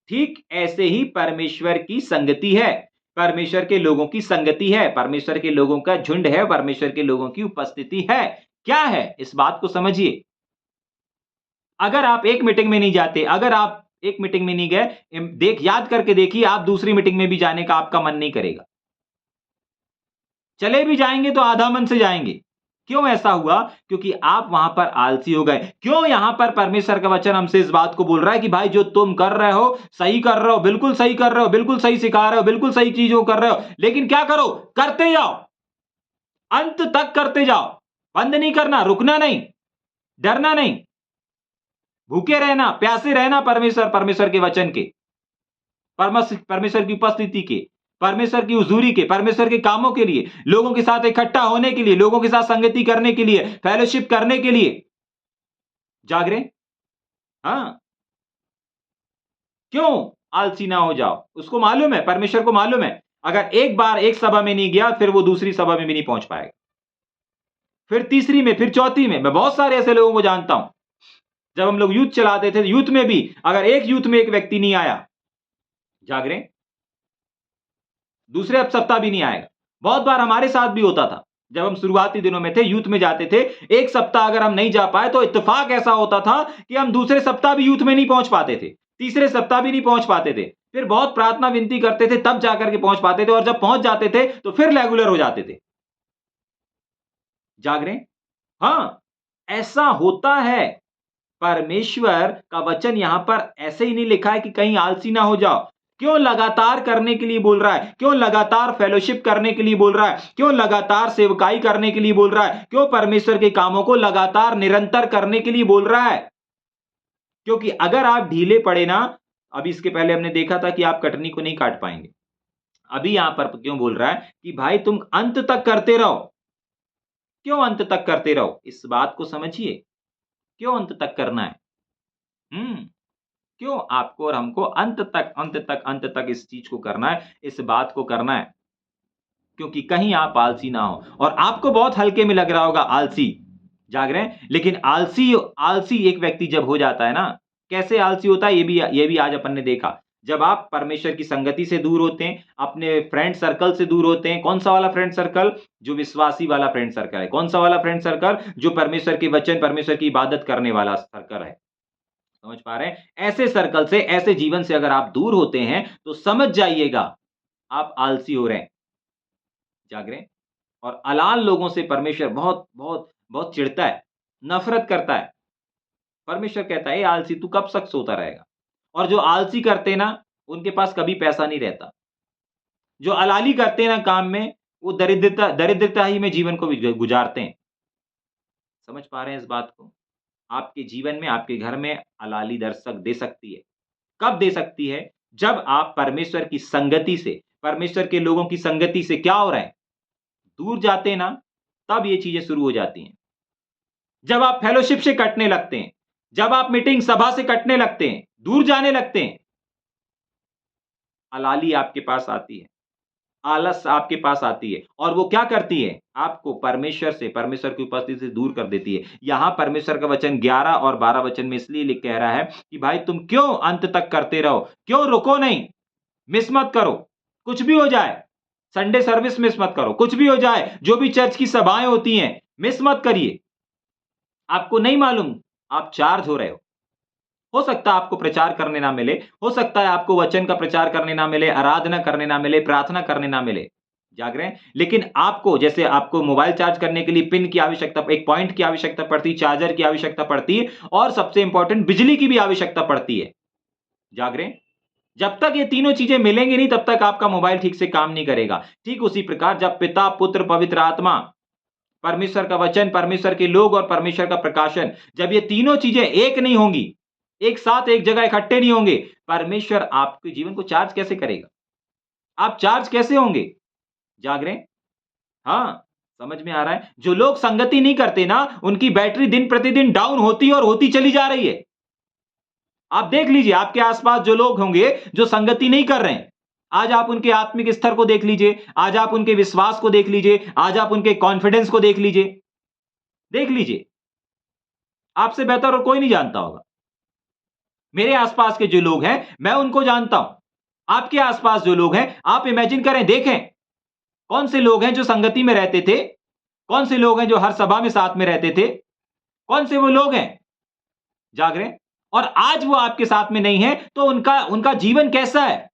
ठीक ऐसे ही परमेश्वर की संगति है। परमेश्वर के लोगों की संगति है, परमेश्वर के लोगों का झुंड है, परमेश्वर के लोगों की उपस्थिति है। क्या है? इस बात को समझिए। अगर आप एक मीटिंग में नहीं जाते, अगर आप एक मीटिंग में नहीं गए, याद करके देखिए, आप दूसरी मीटिंग में भी जाने का आपका मन नहीं करेगा। चले भी जाएंगे तो आधा मन से जाएंगे। क्यों ऐसा हुआ? क्योंकि आप वहां पर आलसी हो गए। क्यों यहां पर परमेश्वर का वचन हमसे इस बात को बोल रहा है कि भाई, जो तुम कर रहे हो सही कर रहे हो, बिल्कुल सही कर रहे हो, बिल्कुल सही सिखा रहे हो, बिल्कुल सही चीजों कर रहे हो, लेकिन क्या करो? करते जाओ, अंत तक करते जाओ। बंद नहीं करना, रुकना नहीं, डरना नहीं, भूखे रहना, प्यासे रहना परमेश्वर परमेश्वर के वचन के, परमेश्वर की उपस्थिति के, परमेश्वर की हुजूरी के, परमेश्वर के कामों के लिए, लोगों के साथ इकट्ठा होने के लिए, लोगों के साथ संगति करने के लिए, फेलोशिप करने के लिए। जाग रहे? हाँ। क्यों आलसी ना हो जाओ? उसको मालूम है, परमेश्वर को मालूम है, अगर एक बार एक सभा में नहीं गया, फिर वो दूसरी सभा में भी नहीं पहुंच पाएगा। फिर तीसरी में, फिर चौथी में। मैं बहुत सारे ऐसे लोगों को जानता हूं। जब हम लोग यूथ चलाते थे, यूथ में भी अगर एक यूथ में एक व्यक्ति नहीं आया, जाग रहे, दूसरे सप्ताह भी नहीं आएगा। बहुत बार हमारे साथ भी होता था। जब हम शुरुआती दिनों में थे, यूथ में जाते थे, एक सप्ताह अगर हम नहीं जा पाए तो इत्तेफाक ऐसा होता था कि हम दूसरे सप्ताह भी यूथ में नहीं पहुंच पाते थे, तीसरे सप्ताह भी नहीं पहुंच पाते थे। फिर बहुत प्रार्थना विनती करते थे, तब जाकर के पहुंच पाते थे और जब पहुंच जाते थे तो फिर रेगुलर हो जाते थे। जाग रहे हैं? हाँ, ऐसा होता है। परमेश्वर का वचन यहां पर ऐसे ही नहीं लिखा है कि कहीं आलसी ना हो जाओ। क्यों लगातार करने के लिए बोल रहा है? क्यों लगातार फेलोशिप करने के लिए बोल रहा है? क्यों लगातार सेवकाई करने के लिए बोल रहा है? क्यों परमेश्वर के कामों को लगातार निरंतर करने के लिए बोल रहा है? क्योंकि अगर आप ढीले पड़े ना, अभी इसके पहले हमने देखा था कि आप कटनी को नहीं काट पाएंगे। अभी यहां पर क्यों बोल रहा है कि भाई तुम अंत तक करते रहो? क्यों अंत तक करते रहो? इस बात को समझिए। क्यों अंत तक करना है? हुँ। क्यों आपको और हमको अंत तक इस चीज़ को करना है, इस बात को करना है? क्योंकि कहीं आप आलसी ना हो और आपको बहुत हल्के में लग रहा होगा आलसी, जाग रहे हैं? लेकिन आलसी आलसी एक व्यक्ति जब हो जाता है ना, कैसे आलसी होता है ये भी आज अपन ने देखा। जब आप परमेश्वर की संगति से दूर होते हैं, अपने फ्रेंड सर्कल से दूर होते हैं, कौन-सा वाला फ्रेंड सर्कल? जो विश्वासी वाला फ्रेंड सर्कल है। कौन-सा वाला फ्रेंड सर्कल? जो परमेश्वर के वचन, परमेश्वर की इबादत करने वाला सर्कल है। समझ पा रहे हैं? ऐसे सर्कल से, ऐसे जीवन से अगर आप दूर होते हैं, तो समझ जाइएगा, आप आलसी हो रहे हैं। जाग रहे हैं? और अलाल लोगों से परमेश्वर बहुत बहुत बहुत चिढ़ता है, नफ़रत करता है। परमेश्वर कहता है, "ए आलसी तू कब तक सोता रहेगा?" और जो आलसी करते हैं ना, उनके पास कभी पैसा नहीं रहता। जो अलाली करते हैं ना काम में, वो दरिद्रता दरिद्रता ही में जीवन को गुज़ारते हैं। समझ पा रहे हैं इस बात को? आपके जीवन में, आपके घर में अलाली दस्तक दे सकती है। कब दे सकती है? जब आप परमेश्वर की संगति से, परमेश्वर के लोगों की संगति से क्या हो रहे हैं? दूर जाते हैं ना, तब ये चीज़ें शुरू हो जाती हैं। जब आप फेलोशिप से कटने लगते हैं, जब आप मीटिंग सभा से कटने लगते हैं, दूर जाने लगते हैं, अलाली आपके पास आती है, आलस आपके पास आती है और वो क्या करती है? आपको परमेश्वर से, परमेश्वर की उपस्थिति से दूर कर देती है। यहाँ परमेश्वर का वचन 11 और 12 वचन में इसलिए लिख कह रहा है कि भाई तुम क्यों अंत तक करते रहो? क्यों रुको नहीं? मिस मत करो। कुछ भी हो जाए, संडे सर्विस मिस मत करो। कुछ भी हो जाए, जो भी चर्च की सभाएँ होती हैं, मिस मत करिए। आपको नहीं मालूम, आप चार्ज हो रहे हो। हो सकता है आपको प्रचार करने ना मिले, हो सकता है आपको वचन का प्रचार करने ना मिले, आराधना करने ना मिले, प्रार्थना करने ना मिले। जाग रहे हैं? लेकिन आपको जैसे आपको मोबाइल चार्ज करने के लिए पिन की आवश्यकता, एक पॉइंट की आवश्यकता पड़ती है, चार्जर की आवश्यकता पड़ती है और सबसे इंपॉर्टेंट बिजली की भी आवश्यकता पड़ती है। जाग रहे हैं? जब तक ये तीनों चीजें मिलेंगी नहीं, तब तक आपका मोबाइल ठीक से काम नहीं करेगा। ठीक उसी प्रकार जब पिता, पुत्र, पवित्र आत्मा, परमेश्वर का वचन, परमेश्वर के लोग और परमेश्वर का प्रकाशन, जब ये तीनों चीजें एक नहीं होंगी, एक साथ एक जगह इकट्ठे नहीं होंगे, परमेश्वर आपके जीवन को चार्ज कैसे करेगा? आप चार्ज कैसे होंगे? जाग रहे हैं? हाँ, समझ में आ रहा है? जो लोग संगति नहीं करते ना, उनकी बैटरी दिन प्रतिदिन डाउन होती है और होती चली जा रही है। आप देख लीजिए आपके आस-पास जो लोग होंगे, जो संगति नहीं कर रहे हैं, आज आप उनके आत्मिक स्तर को देख लीजिए, आज आप उनके विश्वास को देख लीजिए, आज आप उनके कॉन्फिडेंस को देख लीजिए। देख लीजिए, आपसे बेहतर और कोई नहीं जानता होगा। मेरे आस-पास के जो लोग हैं, मैं उनको जानता हूं। आपके आस-पास जो लोग हैं, आप इमेजिन करें, देखें, कौन से लोग हैं जो संगति में रहते थे? कौन से लोग हैं जो हर सभा में साथ में रहते थे? कौन से वो लोग हैं? जाग रहे हैं? और आज वो आपके साथ में नहीं है, तो उनका उनका जीवन कैसा है?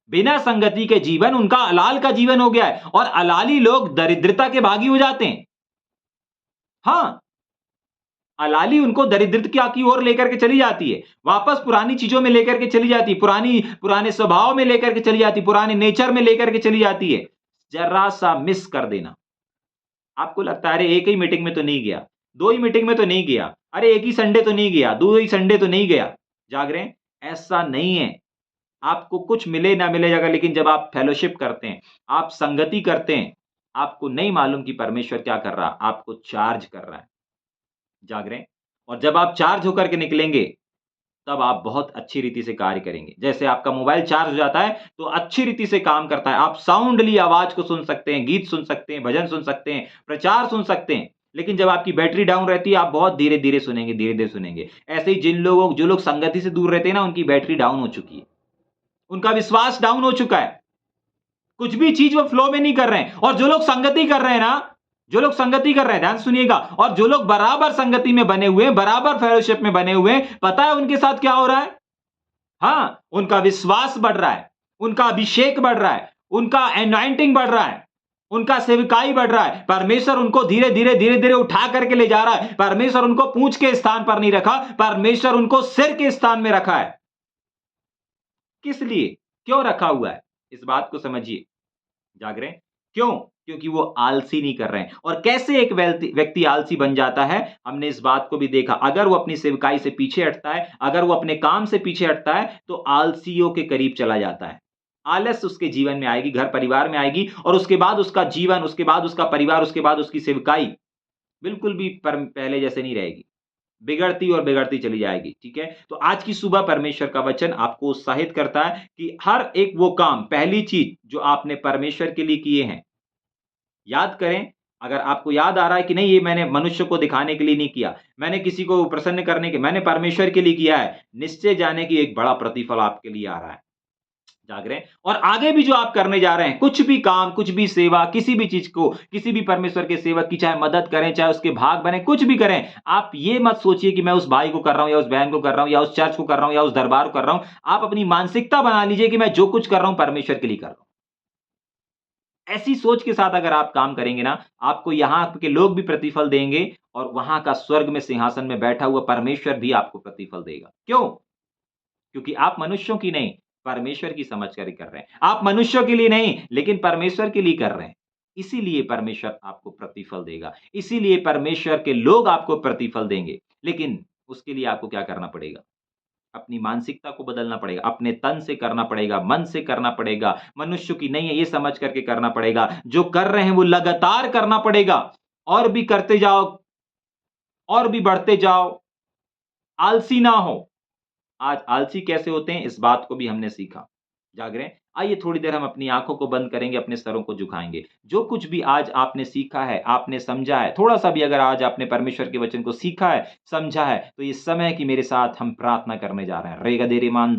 बिना संगति के जीवन उनका अलाल का जीवन हो गया है और अलाली लोग दरिद्रता के भागी हो जाते हैं। हाँ, अलाली उनको दरिद्रता की ओर लेकर के चली जाती है। वापस पुरानी चीज़ों में लेकर के चली जाती है, पुराने स्वभाव में लेकर के चली जाती है, पुराने नेचर में लेकर के चली जाती है। ज़रा-सा मिस कर देना। आपको लगता है अरे एक ही मीटिंग में तो नहीं गया, 2 ही मीटिंग में तो नहीं गया, अरे एक ही संडे तो नहीं गया, 2 ही संडे तो नहीं गया। जाग रहे हैं? ऐसा नहीं है। आपको कुछ मिले ना मिले जगह, लेकिन जब आप फेलोशिप करते हैं, आप संगति करते हैं, आपको नहीं मालूम कि परमेश्वर क्या कर रहा है, आपको चार्ज कर रहा है। जाग रहे हैं? और जब आप चार्ज होकर के निकलेंगे, तब आप बहुत अच्छी रीति से कार्य करेंगे। जैसे आपका मोबाइल चार्ज हो जाता है, तो अच्छी रीति से काम करता है। आप साउंडली आवाज़ को सुन सकते हैं, गीत सुन सकते हैं, भजन सुन सकते हैं, प्रचार सुन सकते हैं। लेकिन जब आपकी बैटरी डाउन रहती है, आप बहुत धीरे-धीरे सुनेंगे, धीरे-धीरे सुनेंगे। ऐसे ही जो लोग संगति से दूर रहते हैं ना, उनकी बैटरी डाउन हो चुकी है। उनका विश्वास डाउन हो चुका है। कुछ भी चीज़ वो फ्लो में नहीं कर रहे हैं और जो लोग संगति कर रहे हैं ना, जो लोग संगति कर रहे हैं, ध्यान से सुनिएगा, और जो लोग बराबर संगति में बने हुए हैं, बराबर फेलोशिप में बने हुए हैं, पता है उनके साथ क्या हो रहा है? हाँ, उनका विश्वास बढ़ रहा है, उनका अभिषेक बढ़ रहा है, उनका एनॉइंटिंग बढ़ रहा है, उनका सेवकाई बढ़ रहा है। परमेश्वर उनको धीरे-धीरे, धीरे-धीरे उठा करके ले जा रहा है। परमेश्वर उनको पूँछ के स्थान पर नहीं रखा, परमेश्वर उनको सिर के स्थान में रखा है। किस लिए? क्यों रखा हुआ है? इस बात को समझिए। जाग रहे हैं? क्यों? क्योंकि वो आलसी नहीं कर रहे हैं। और कैसे एक व्यक्ति आलसी बन जाता है, हमने इस बात को भी देखा। अगर वो अपनी सेवकाई से पीछे हटता है, अगर वो अपने काम से पीछे हटता है, तो आलसियों के करीब चला जाता है। आलस उसके जीवन में आएगी, घर परिवार में आएगी और उसके बाद उसका जीवन, उसके बाद उसका परिवार, उसके बाद उसकी सेवकाई बिल्कुल भी पहले जैसे नहीं रहेगी। बिगड़ती और बिगड़ती चली जाएगी, ठीक है? तो आज की सुबह परमेश्वर का वचन आपको उत्साहित करता है कि हर एक वो काम, पहली चीज़ जो आपने परमेश्वर के लिए किए हैं, याद करें। अगर आपको याद आ रहा है कि नहीं, ये मैंने मनुष्य को दिखाने के लिए नहीं किया, मैंने किसी को प्रसन्न करने के, मैंने परमेश्वर के लिए किया है, निश्चय जाने की एक बड़ा प्रतिफल आपके लिए आ रहा है। जाग रहे हैं। और आगे भी जो आप करने जा रहे हैं, कुछ भी काम, कुछ भी सेवा, किसी भी चीज को, किसी भी परमेश्वर के सेवक की चाहे मदद करें, चाहे उसके भाग बने, कुछ भी करें, आप ये मत सोचिए कि मैं उस भाई को कर रहा हूं या उस बहन को कर रहा हूं या उस चर्च को कर रहा हूं या उस दरबार को कर रहा हूं। आप अपनी मानसिकता बना लीजिए कि मैं जो कुछ कर रहा हूं परमेश्वर के लिए कर रहा हूं। ऐसी सोच के साथ अगर आप काम करेंगे ना, आपको यहाँ के लोग भी प्रतिफल देंगे और वहां का स्वर्ग में सिंहासन में बैठा हुआ परमेश्वर भी आपको प्रतिफल देगा। क्यों? क्योंकि आप मनुष्यों की नहीं, परमेश्वर की समझ कर ही कर रहे हैं। आप मनुष्यों के लिए नहीं, लेकिन परमेश्वर के लिए कर रहे हैं। इसीलिए परमेश्वर आपको प्रतिफल देगा। इसीलिए परमेश्वर के लोग आपको प्रतिफल देंगे। लेकिन उसके लिए आपको क्या करना पड़ेगा? अपनी मानसिकता को बदलना पड़ेगा, अपने तन से करना पड़ेगा, मन से करना पड़ेगा, मनुष्य की नहीं है ये समझ करके करना पड़ेगा। जो कर रहे हैं वो लगातार करना पड़ेगा और भी करते जाओ और भी बढ़ते जाओ, आलसी ना हो। आज आलसी कैसे होते हैं, इस बात को भी हमने सीखा। जाग रहे हैं? आइए थोड़ी देर हम अपनी आँखों को बंद करेंगे, अपने सरों को झुकाएँगे। जो कुछ भी आज आपने सीखा है, आपने समझा है, थोड़ा-सा भी अगर आज आपने परमेश्वर के वचन को सीखा है, समझा है, तो ये समय है कि मेरे साथ हम प्रार्थना करने जा रहे हैं। रेगदेरे मान